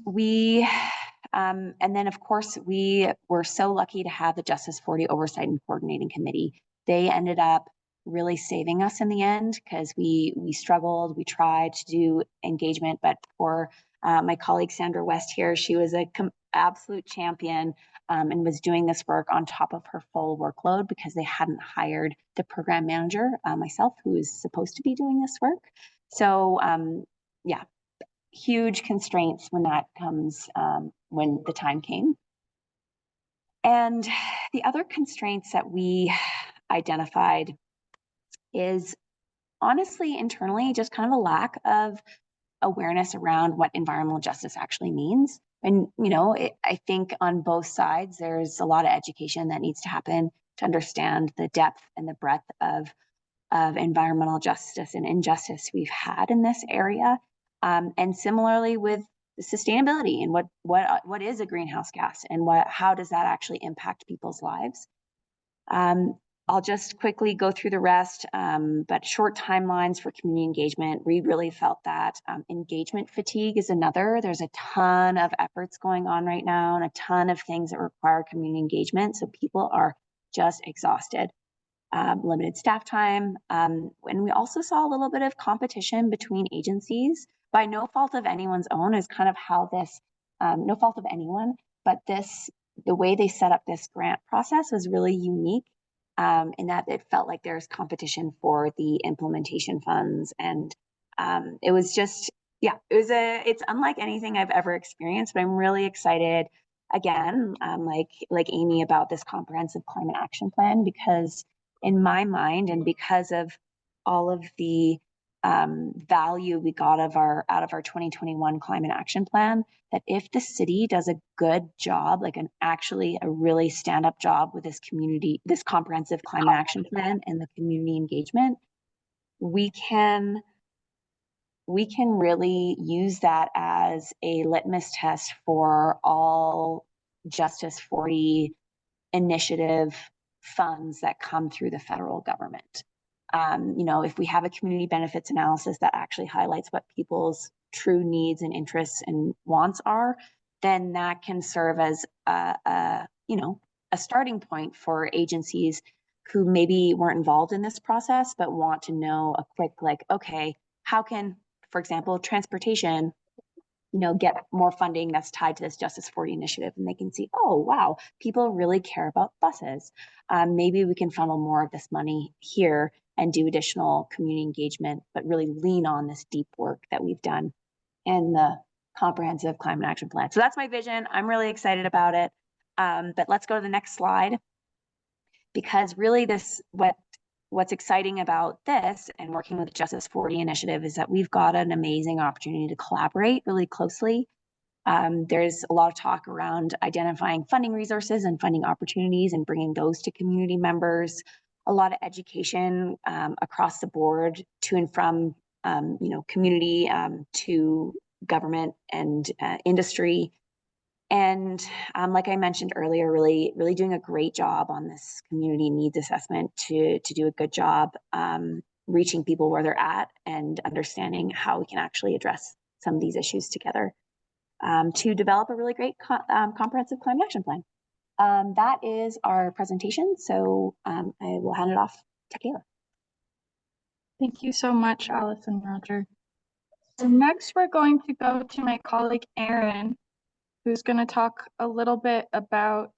and then of course we were so lucky to have the Justice 40 Oversight and Coordinating Committee. They ended up really saving us in the end because we struggled, we tried to do engagement, but for my colleague Sandra West here, she was a absolute champion and was doing this work on top of her full workload because they hadn't hired the program manager, myself, who is supposed to be doing this work. So yeah, huge constraints when that comes, when the time came. And the other constraints that we identified is honestly internally just kind of a lack of awareness around what environmental justice actually means. And, I think on both sides, there's a lot of education that needs to happen to understand the depth and the breadth of environmental justice and injustice we've had in this area. And similarly with sustainability and what is a greenhouse gas and how does that actually impact people's lives. I'll just quickly go through the rest, but short timelines for community engagement. We really felt that engagement fatigue is another. There's a ton of efforts going on right now and a ton of things that require community engagement. So people are just exhausted. Limited staff time. And we also saw a little bit of competition between agencies by no fault of anyone's own is kind of how this, no fault of anyone, but the way they set up this grant process was really unique. In that it felt like there's competition for the implementation funds. And it was just, yeah, it's unlike anything I've ever experienced, but I'm really excited again, like Amy, about this comprehensive climate action plan, because in my mind, and because of all of the value we got out of our 2021 climate action plan, that if the city does a good job, like a really stand-up job with this comprehensive climate action plan and the community engagement, we can really use that as a litmus test for all Justice 40 initiative funds that come through the federal government. If we have a community benefits analysis that actually highlights what people's true needs and interests and wants are, then that can serve as a starting point for agencies who maybe weren't involved in this process, but want to know a quick, okay, how can, for example, transportation get more funding that's tied to this Justice 40 initiative, and they can see, oh, wow, people really care about buses. Maybe we can funnel more of this money here and do additional community engagement, but really lean on this deep work that we've done in the comprehensive climate action plan. So that's my vision. I'm really excited about it. But let's go to the next slide, because really what's exciting about this and working with the Justice 40 initiative is that we've got an amazing opportunity to collaborate really closely. There's a lot of talk around identifying funding resources and funding opportunities and bringing those to community members. A lot of education across the board to and from community to government and industry. And like I mentioned earlier, really, really doing a great job on this community needs assessment to do a good job reaching people where they're at and understanding how we can actually address some of these issues together to develop a really great comprehensive climate action plan. That is our presentation. So I will hand it off to Kayla. Thank you so much, Alice and Roger. So next, we're going to go to my colleague, Erin, who's going to talk a little bit about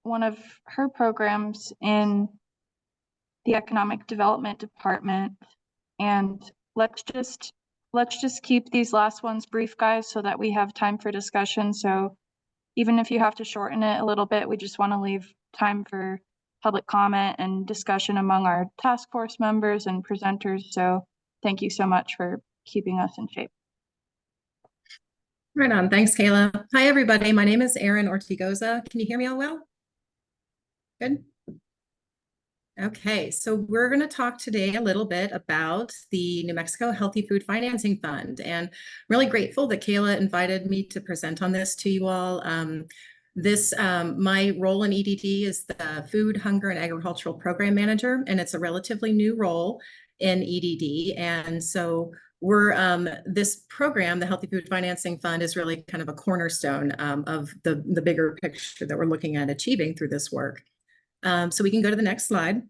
one of her programs in the Economic Development Department. And let's just keep these last ones brief, guys, so that we have time for discussion. So even if you have to shorten it a little bit, we just want to leave time for public comment and discussion among our task force members and presenters. So thank you so much for keeping us in shape. Right on. Thanks, Kayla. Hi, everybody. My name is Erin Ortigoza. Can you hear me all well? Good. Okay, so we're going to talk today a little bit about the New Mexico Healthy Food Financing Fund, and I'm really grateful that Kayla invited me to present on this to you all. My role in EDD is the Food, Hunger, and Agricultural Program Manager, and it's a relatively new role in EDD. And so this program, the Healthy Food Financing Fund, is really kind of a cornerstone of the bigger picture that we're looking at achieving through this work. So we can go to the next slide.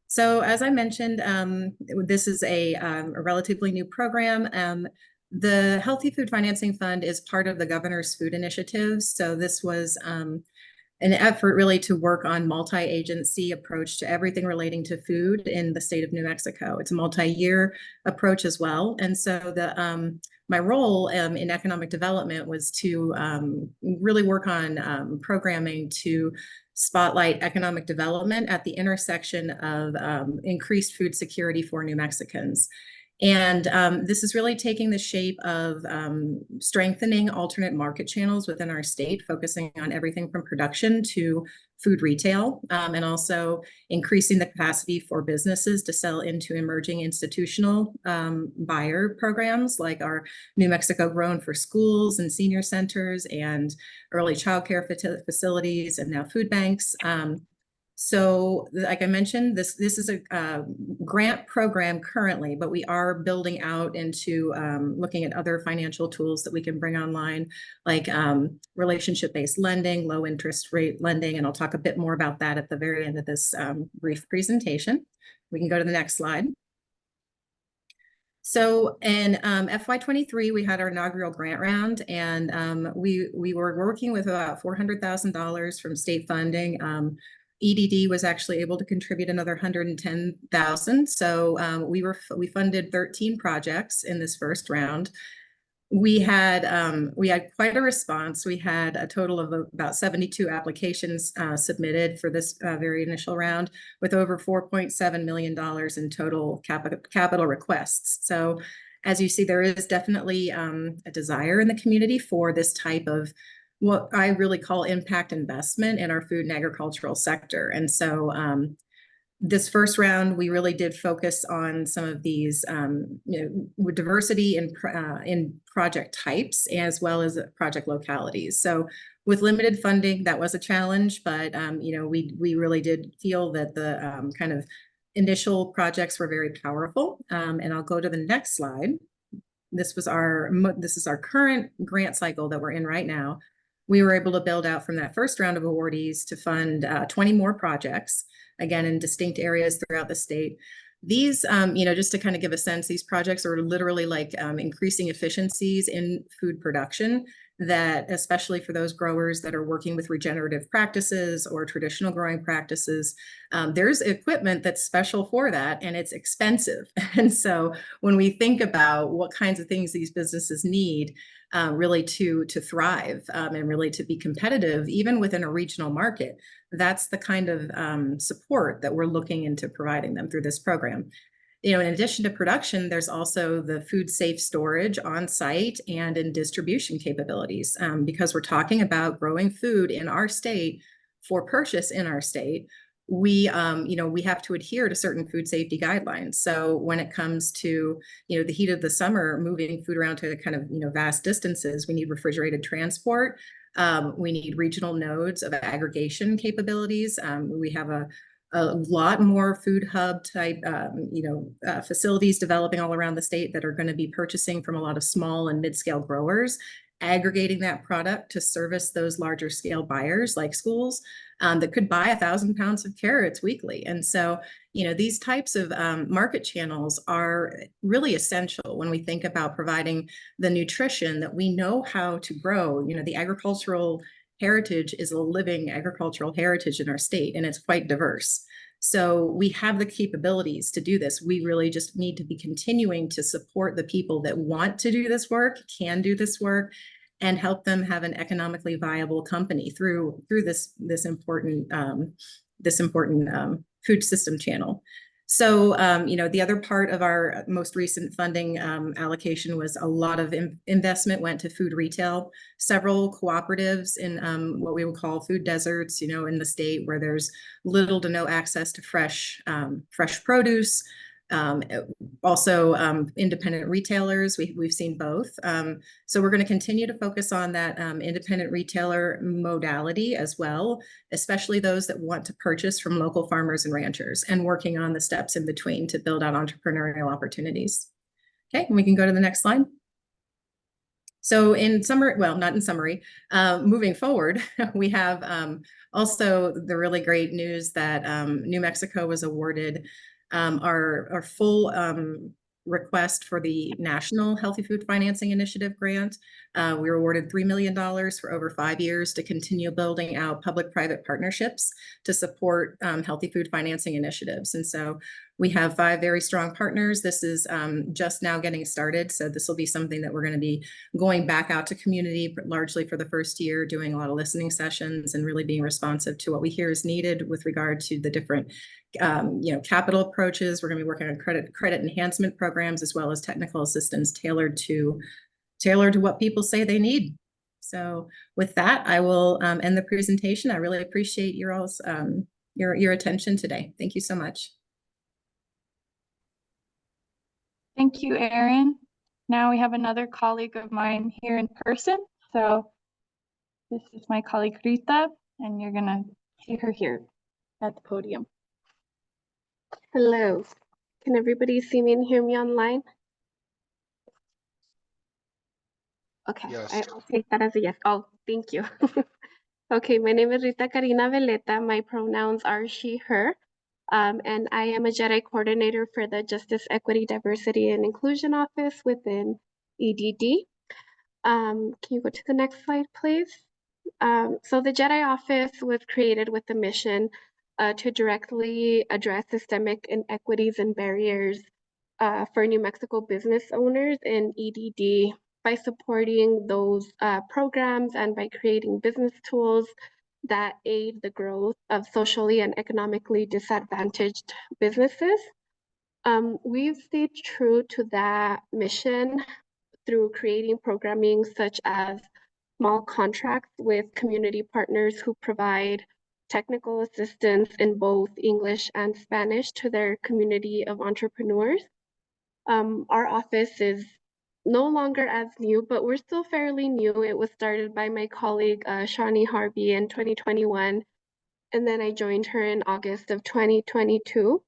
So as I mentioned, this is a relatively new program. The Healthy Food Financing Fund is part of the Governor's Food Initiative. So this was an effort really to work on multi-agency approach to everything relating to food in the state of New Mexico. It's a multi-year approach as well. And so my role in economic development was to really work on programming to spotlight economic development at the intersection of increased food security for New Mexicans. And this is really taking the shape of strengthening alternate market channels within our state, focusing on everything from production to food retail, and also increasing the capacity for businesses to sell into emerging institutional buyer programs like our New Mexico Grown for schools and senior centers and early childcare facilities and now food banks. So like I mentioned, this is a grant program currently, but we are building out into looking at other financial tools that we can bring online, like relationship-based lending, low interest rate lending, and I'll talk a bit more about that at the very end of this brief presentation. We can go to the next slide. So in FY23, we had our inaugural grant round, and we were working with about $400,000 from state funding. EDD was actually able to contribute another $110,000. So we funded 13 projects in this first round. We had quite a response. We had a total of about 72 applications submitted for this very initial round, with over $4.7 million in total capital requests. So as you see, there is definitely a desire in the community for this type of what I really call impact investment in our food and agricultural sector. And so this first round, we really did focus on some of these diversity in project types as well as project localities. So with limited funding, that was a challenge, but we really did feel that the kind of initial projects were very powerful. And I'll go to the next slide. This is our current grant cycle that we're in right now. We were able to build out from that first round of awardees to fund 20 more projects, again, in distinct areas throughout the state. These, just to kind of give a sense, these projects are literally like increasing efficiencies in food production, that especially for those growers that are working with regenerative practices or traditional growing practices, there's equipment that's special for that, and it's expensive. And so when we think about what kinds of things these businesses need, really to thrive and really to be competitive, even within a regional market, that's the kind of support that we're looking into providing them through this program. In addition to production, there's also the food safe storage on site and in distribution capabilities, because we're talking about growing food in our state for purchase in our state. We have to adhere to certain food safety guidelines. So when it comes to, the heat of the summer, moving food around to kind of, vast distances, we need refrigerated transport. We need regional nodes of aggregation capabilities. We have a lot more food hub type, facilities developing all around the state that are going to be purchasing from a lot of small and mid-scale growers, aggregating that product to service those larger scale buyers like schools that could buy 1,000 pounds of carrots weekly. And so, these types of market channels are really essential when we think about providing the nutrition that we know how to grow. The agricultural heritage is a living agricultural heritage in our state, and it's quite diverse. So we have the capabilities to do this. We really just need to be continuing to support the people that want to do this work, can do this work, and help them have an economically viable company through this important food system channel. So, the other part of our most recent funding allocation was a lot of investment went to food retail. Several cooperatives in what we would call food deserts, in the state where there's little to no access to fresh produce. Also, independent retailers, we've seen both. So we're going to continue to focus on that independent retailer modality as well, especially those that want to purchase from local farmers and ranchers, and working on the steps in between to build out entrepreneurial opportunities. Okay, and we can go to the next slide. So in summary, well, not in summary, moving forward, we have also the really great news that New Mexico was awarded our full request for the National Healthy Food Financing Initiative grant. We were awarded $3 million for over 5 years to continue building out public-private partnerships to support healthy food financing initiatives. And so we have 5 very strong partners. This is just now getting started. So this will be something that we're going to be going back out to community largely for the first year, doing a lot of listening sessions and really being responsive to what we hear is needed with regard to the different capital approaches. We're going to be working on credit enhancement programs as well as technical assistance tailored to what people say they need. So with that, I will end the presentation. I really appreciate your all's your attention today. Thank you so much. Thank you, Erin. Now we have another colleague of mine here in person. So this is my colleague Rita, and you're gonna see her here at the podium. Hello. Can everybody see me and hear me online? Okay, Yes. I'll take that as a yes. Oh, thank you. Okay, my name is Rita Karina Veleta. My pronouns are she, her. And I am a JEDI coordinator for the Justice, Equity, Diversity, and Inclusion Office within EDD. Can you go to the next slide, please? So the JEDI office was created with the mission to directly address systemic inequities and barriers for New Mexico business owners in EDD by supporting those programs and by creating business tools that aid the growth of socially and economically disadvantaged businesses. We've stayed true to that mission through creating programming such as small contracts with community partners who provide technical assistance in both English and Spanish to their community of entrepreneurs. Our office is no longer as new, but we're still fairly new. It was started by my colleague, Shawnee Harvey in 2021, and then I joined her in August of 2022.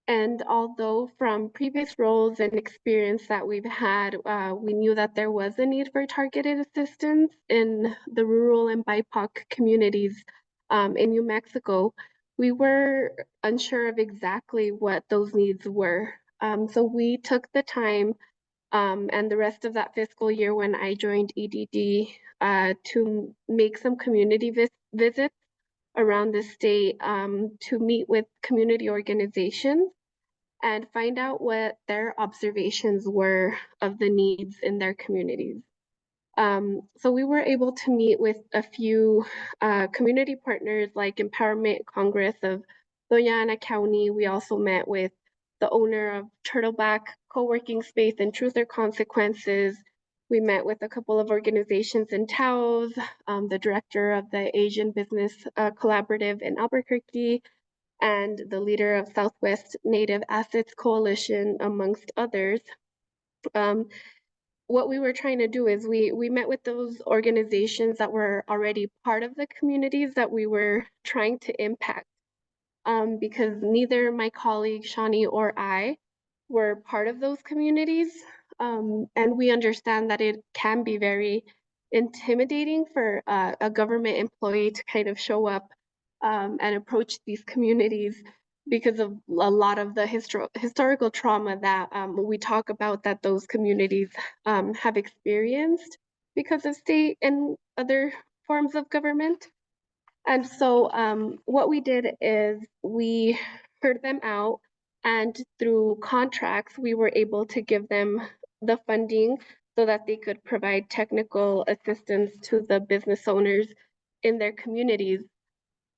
And although from previous roles and experience that we've had, we knew that there was a need for targeted assistance in the rural and BIPOC communities in New Mexico, we were unsure of exactly what those needs were. So we took the time and the rest of that fiscal year when I joined EDD to make some community visits around the state to meet with community organizations and find out what their observations were of the needs in their communities. So we were able to meet with a few community partners like Empowerment Congress of Doña Ana County. We also met with the owner of Turtleback Co-working Space and Truth or Consequences. We met with a couple of organizations in Taos, the director of the Asian Business Collaborative in Albuquerque, and the leader of Southwest Native Assets Coalition, amongst others. What we were trying to do is we met with those organizations that were already part of the communities that we were trying to impact. Because neither my colleague Shawnee or I were part of those communities. And we understand that it can be very intimidating for a government employee to kind of show up and approach these communities because of a lot of the historical trauma that we talk about that those communities have experienced because of state and other forms of government. And so what we did is we heard them out, and through contracts, we were able to give them the funding so that they could provide technical assistance to the business owners in their communities.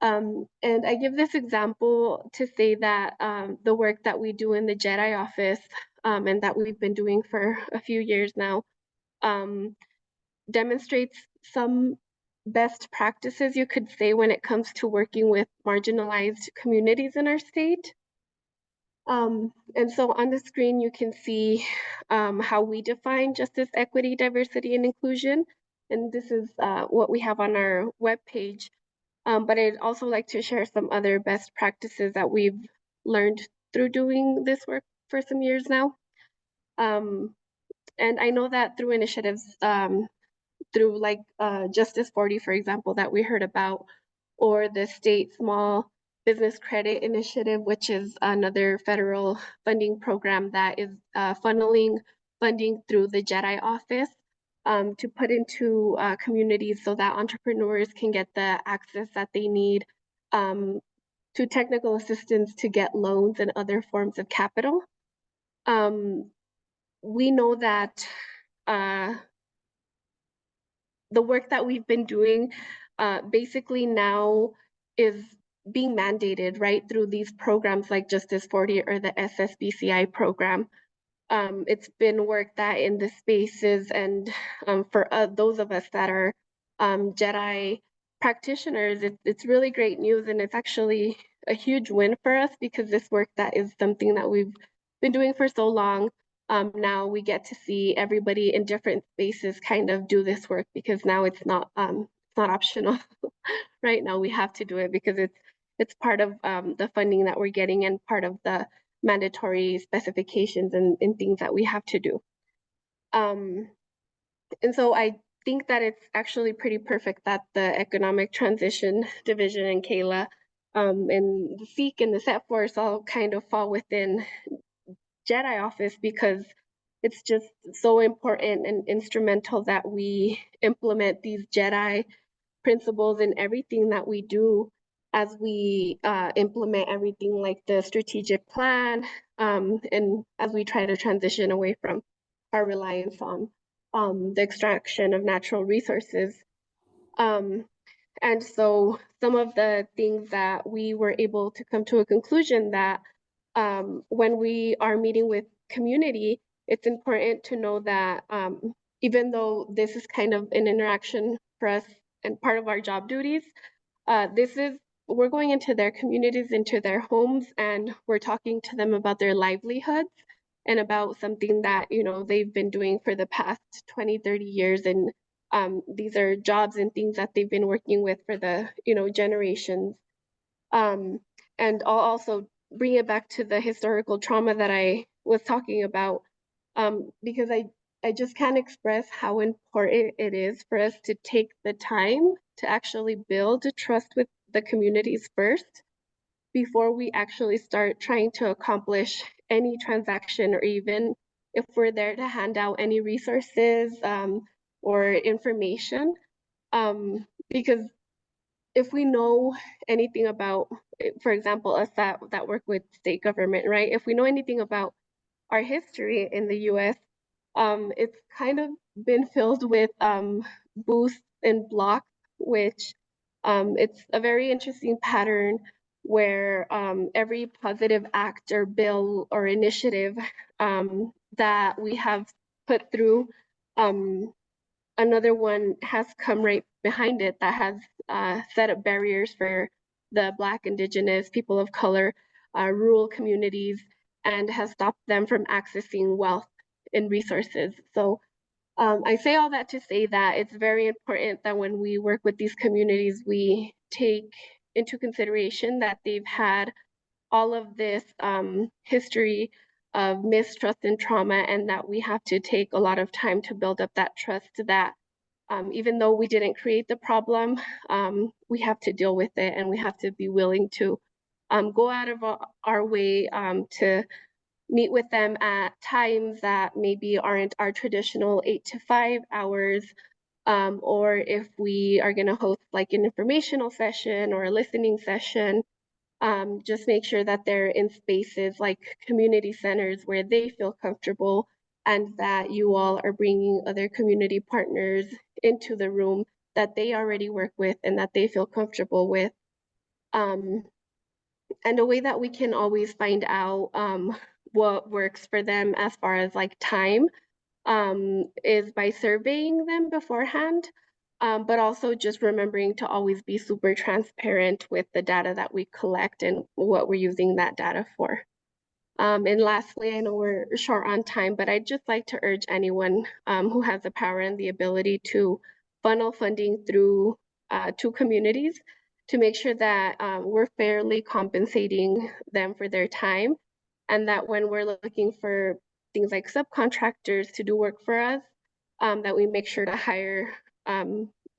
And I give this example to say that the work that we do in the JEDI office and that we've been doing for a few years now demonstrates some best practices, you could say, when it comes to working with marginalized communities in our state. And so on the screen, you can see how we define justice, equity, diversity, and inclusion. And this is what we have on our webpage. But I'd also like to share some other best practices that we've learned through doing this work for some years now. And I know that through initiatives, through like Justice 40, for example, that we heard about, or the state small business credit initiative, which is another federal funding program that is funneling funding through the JEDI office to put into communities so that entrepreneurs can get the access that they need to technical assistance to get loans and other forms of capital. We know that the work that we've been doing basically now is being mandated, right, through these programs like Justice 40 or the SSBCI program. It's been work that in the spaces, and for those of us that are JEDI practitioners, it's really great news, and it's actually a huge win for us because this work that is something that we've been doing for so long. Now we get to see everybody in different spaces kind of do this work because now it's not optional. Right now we have to do it because it's part of the funding that we're getting and part of the mandatory specifications and things that we have to do. And so I think that it's actually pretty perfect that the Economic Transition Division and Kayla and the SEEK and the Set Force all kind of fall within JEDI office because it's just so important and instrumental that we implement these JEDI principles in everything that we do as we implement everything like the strategic plan and as we try to transition away from our reliance on the extraction of natural resources. And so some of the things that we were able to come to a conclusion that when we are meeting with community, it's important to know that even though this is kind of an interaction for us and part of our job duties, we're going into their communities, into their homes, and we're talking to them about their livelihoods and about something that, you know, they've been doing for the past 20, 30 years. And these are jobs and things that they've been working with for the, you know, generations. And I'll also bring it back to the historical trauma that I was talking about, because I just can't express how important it is for us to take the time to actually build trust with the communities first before we actually start trying to accomplish any transaction, or even if we're there to hand out any resources or information. Because if we know anything about, for example, us that work with state government, right? If we know anything about our history in the US, it's kind of been filled with boosts and blocks, which it's a very interesting pattern where every positive act or bill or initiative that we have put through, another one has come right behind it that has set up barriers for the Black, Indigenous, people of color, rural communities, and has stopped them from accessing wealth and resources. So I say all that to say that it's very important that when we work with these communities, we take into consideration that they've had all of this history of mistrust and trauma, and that we have to take a lot of time to build up that trust that even though we didn't create the problem, we have to deal with it, and we have to be willing to go out of our way to meet with them at times that maybe aren't our traditional 8 to 5 hours, or if we are going to host like an informational session or a listening session, just make sure that they're in spaces like community centers where they feel comfortable, and that you all are bringing other community partners into the room that they already work with and that they feel comfortable with. And a way that we can always find out what works for them as far as like time is by surveying them beforehand, but also just remembering to always be super transparent with the data that we collect and what we're using that data for. And lastly, I know we're short on time, but I'd just like to urge anyone who has the power and the ability to funnel funding through to communities to make sure that we're fairly compensating them for their time, and that when we're looking for things like subcontractors to do work for us, that we make sure to hire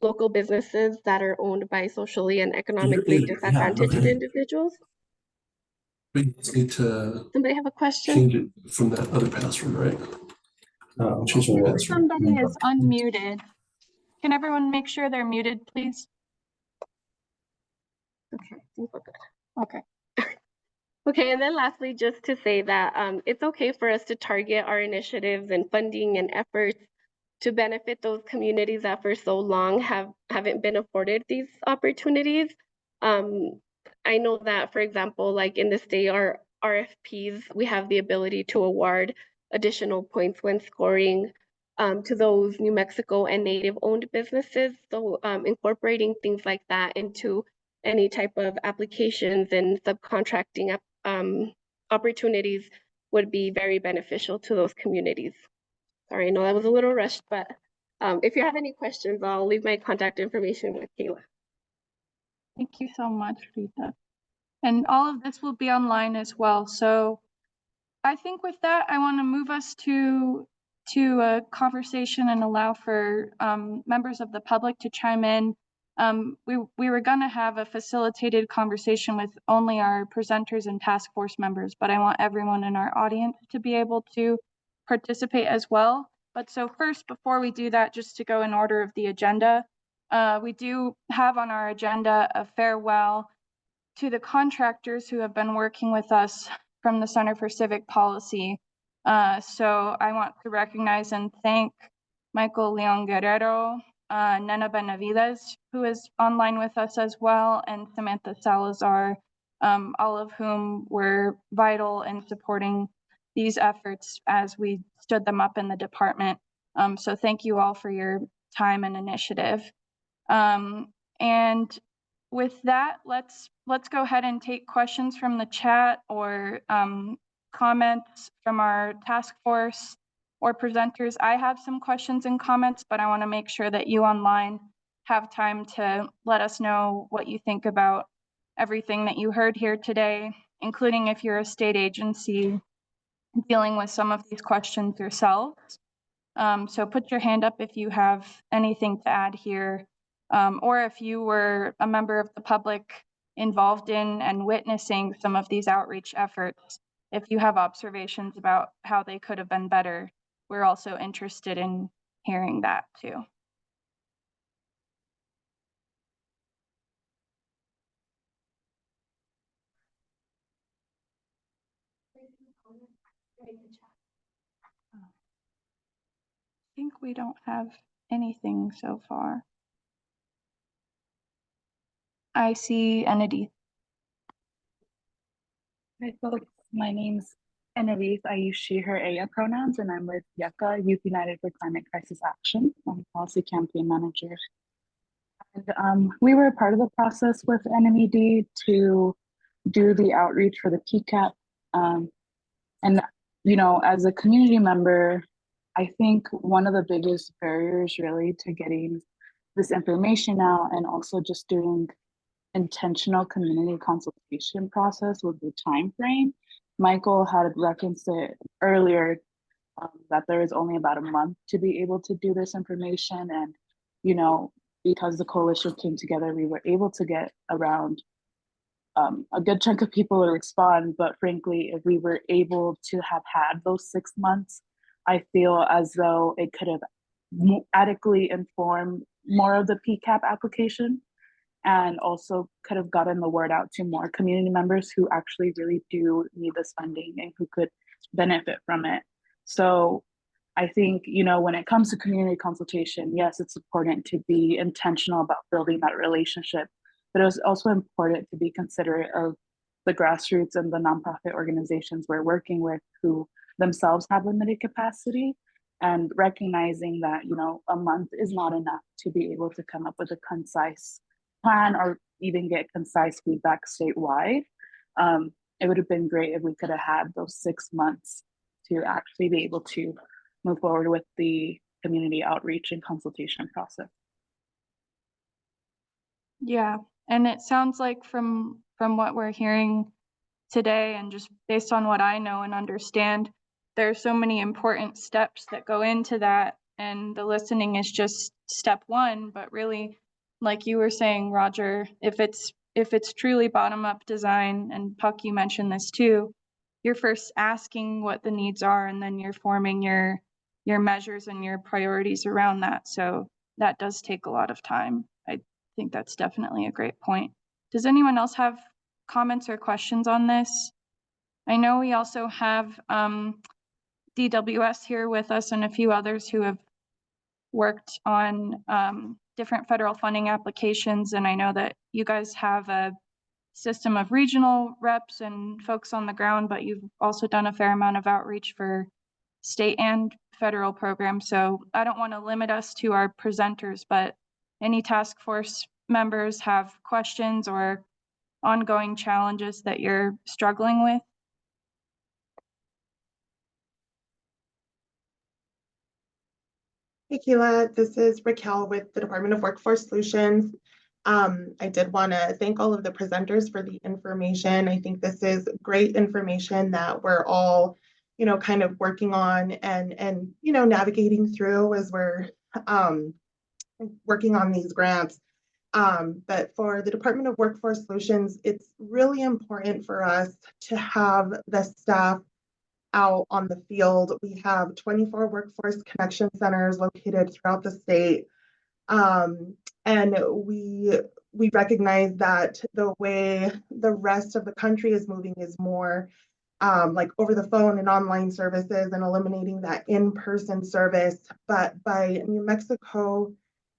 local businesses that are owned by socially and economically disadvantaged individuals. We just need to Somebody have a question? change it from that other password, right? Change my password. Somebody is unmuted. Can everyone make sure they're muted, please? Okay, I think we're good. Okay. Okay, and then lastly, just to say that it's okay for us to target our initiatives and funding and efforts to benefit those communities that for so long haven't been afforded these opportunities. I know that, for example, like in the state, our RFPs, we have the ability to award additional points when scoring to those New Mexico and Native owned businesses. So incorporating things like that into any type of applications and subcontracting opportunities would be very beneficial to those communities. Sorry, I know that was a little rushed, but if you have any questions, I'll leave my contact information with Kayla. Thank you so much, Rita. And all of this will be online as well. So I think with that, I want to move us to a conversation and allow for members of the public to chime in. We were going to have a facilitated conversation with only our presenters and task force members, but I want everyone in our audience to be able to participate as well. But so first, before we do that, just to go in order of the agenda, we do have on our agenda a farewell to the contractors who have been working with us from the Center for Civic Policy. So I want to recognize and thank Michael Leon Guerrero, Nena Benavides, who is online with us as well, and Samantha Salazar, all of whom were vital in supporting these efforts as we stood them up in the department. So thank you all for your time and initiative. And with that, let's go ahead and take questions from the chat or comments from our task force or presenters. I have some questions and comments, but I want to make sure that you online have time to let us know what you think about everything that you heard here today, including if you're a state agency dealing with some of these questions yourselves. So put your hand up if you have anything to add here. Or if you were a member of the public involved in and witnessing some of these outreach efforts, if you have observations about how they could have been better, we're also interested in hearing that too. I think we don't have anything so far. I see Enedy. Hi folks, my name's Annalise. I use she, her, ella pronouns, and I'm with YECA, Youth United for Climate Crisis Action. I'm policy campaign manager. And we were a part of the process with NMED to do the outreach for the PCAP. And, you know, as a community member, I think one of the biggest barriers really to getting this information out and also just doing intentional community consultation process with the time frame. Michael had referenced it earlier that there is only about a month to be able to do this information, and you know, because the coalition came together, we were able to get around a good chunk of people to respond. But frankly, if we were able to have had those 6 months, I feel as though it could have adequately informed more of the PCAP application, and also could have gotten the word out to more community members who actually really do need this funding and who could benefit from it. So I think, you know, when it comes to community consultation, yes, it's important to be intentional about building that relationship, but it was also important to be considerate of the grassroots and the nonprofit organizations we're working with who themselves have limited capacity, and recognizing that, you know, a month is not enough to be able to come up with a concise plan or even get concise feedback statewide. It would have been great if we could have had those 6 months to actually be able to move forward with the community outreach and consultation process. Yeah, and it sounds like from what we're hearing today and just based on what I know and understand, there's so many important steps that go into that, and the listening is just step one. But really, like you were saying, Roger, if it's truly bottom-up design, and Puck, you mentioned this too, you're first asking what the needs are, and then you're forming your measures and your priorities around that. So that does take a lot of time. I think that's definitely a great point. Does anyone else have comments or questions on this? I know we also have DWS here with us and a few others who have worked on different federal funding applications, and I know that you guys have a system of regional reps and folks on the ground, but you've also done a fair amount of outreach for state and federal programs. So I don't want to limit us to our presenters, but any task force members have questions or ongoing challenges that you're struggling with? Hey, Keila, this is Raquel with the Department of Workforce Solutions. I did want to thank all of the presenters for the information. I think this is great information that we're all, you know, kind of working on and you know, navigating through as we're working on these grants. But for the Department of Workforce Solutions, it's really important for us to have the staff out on the field. We have 24 workforce connection centers located throughout the state. And we recognize that the way the rest of the country is moving is more like over the phone and online services and eliminating that in-person service. But by New Mexico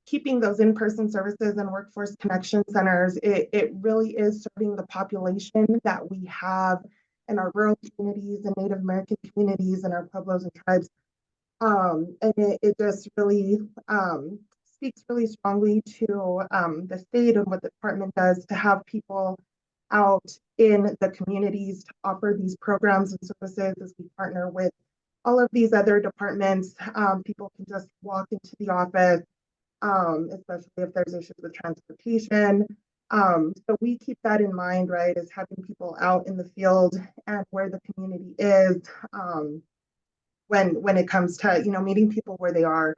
keeping those in-person services and workforce connection centers, it really is serving the population that we have in our rural communities and Native American communities and our pueblos and tribes. And it just really speaks really strongly to the state and what the department does to have people out in the communities to offer these programs and services as we partner with all of these other departments. People can just walk into the office, especially if there's issues with transportation. So we keep that in mind, right, is having people out in the field and where the community is when it comes to, you know, meeting people where they are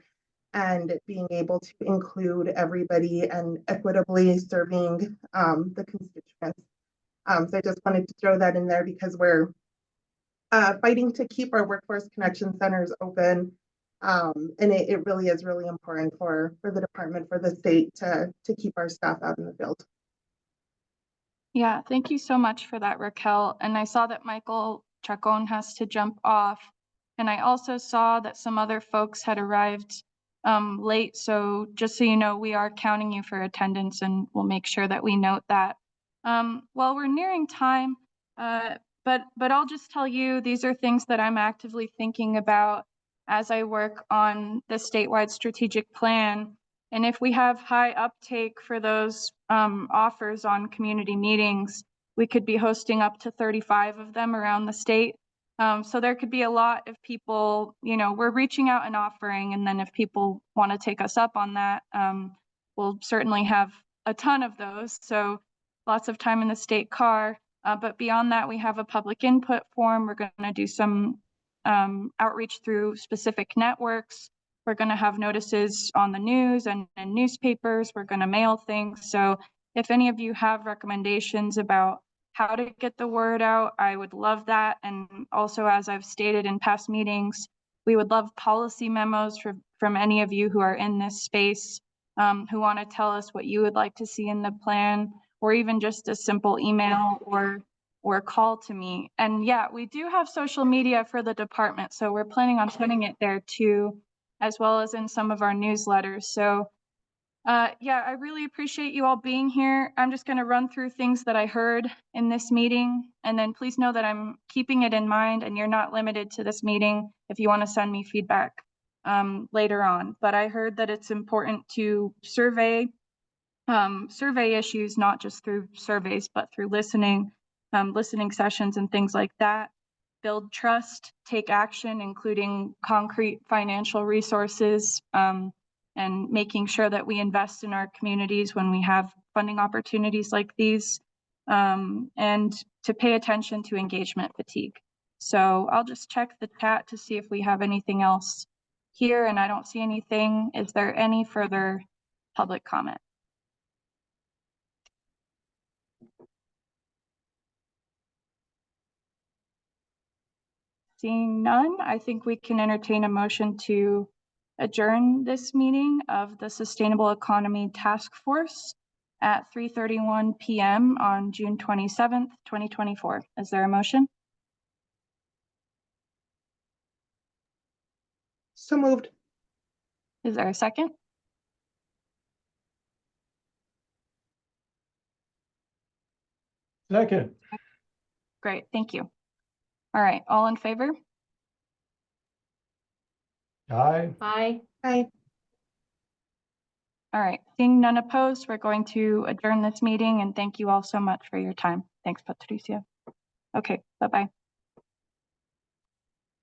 and being able to include everybody and equitably serving the constituents. So I just wanted to throw that in there because we're fighting to keep our workforce connection centers open. And it really is really important for the department, for the state to keep our staff out in the field. Yeah, thank you so much for that, Raquel. And I saw that Michael Chacon has to jump off. And I also saw that some other folks had arrived late. So just so you know, we are counting you for attendance and we'll make sure that we note that. Well, we're nearing time, but I'll just tell you, these are things that I'm actively thinking about as I work on the statewide strategic plan. And if we have high uptake for those offers on community meetings, we could be hosting up to 35 of them around the state. So there could be a lot of people, you know, we're reaching out and offering, and then if people want to take us up on that, we'll certainly have a ton of those. So lots of time in the state car. But beyond that, we have a public input form. We're going to do some outreach through specific networks. We're going to have notices on the news and newspapers. We're going to mail things. So if any of you have recommendations about how to get the word out, I would love that. And also, as I've stated in past meetings, we would love policy memos from any of you who are in this space, who want to tell us what you would like to see in the plan, or even just a simple email or call to me. And yeah, we do have social media for the department, so we're planning on putting it there too, as well as in some of our newsletters. So Yeah, I really appreciate you all being here. I'm just going to run through things that I heard in this meeting, and then please know that I'm keeping it in mind and you're not limited to this meeting if you want to send me feedback later on. But I heard that it's important to survey issues, not just through surveys, but through listening sessions and things like that. Build trust, take action, including concrete financial resources, and making sure that we invest in our communities when we have funding opportunities like these, and to pay attention to engagement fatigue. So I'll just check the chat to see if we have anything else here, and I don't see anything. Is there any further public comment? Seeing none, I think we can entertain a motion to adjourn this meeting of the Sustainable Economy Task Force at 3:31 p.m. on June 27th, 2024. Is there a motion? So moved. Is there a second? Second. Great, thank you. All right, all in favor? Aye. Aye. Aye. All right, seeing none opposed, we're going to adjourn this meeting, and thank you all so much for your time. Thanks, Patricia. Okay, bye-bye.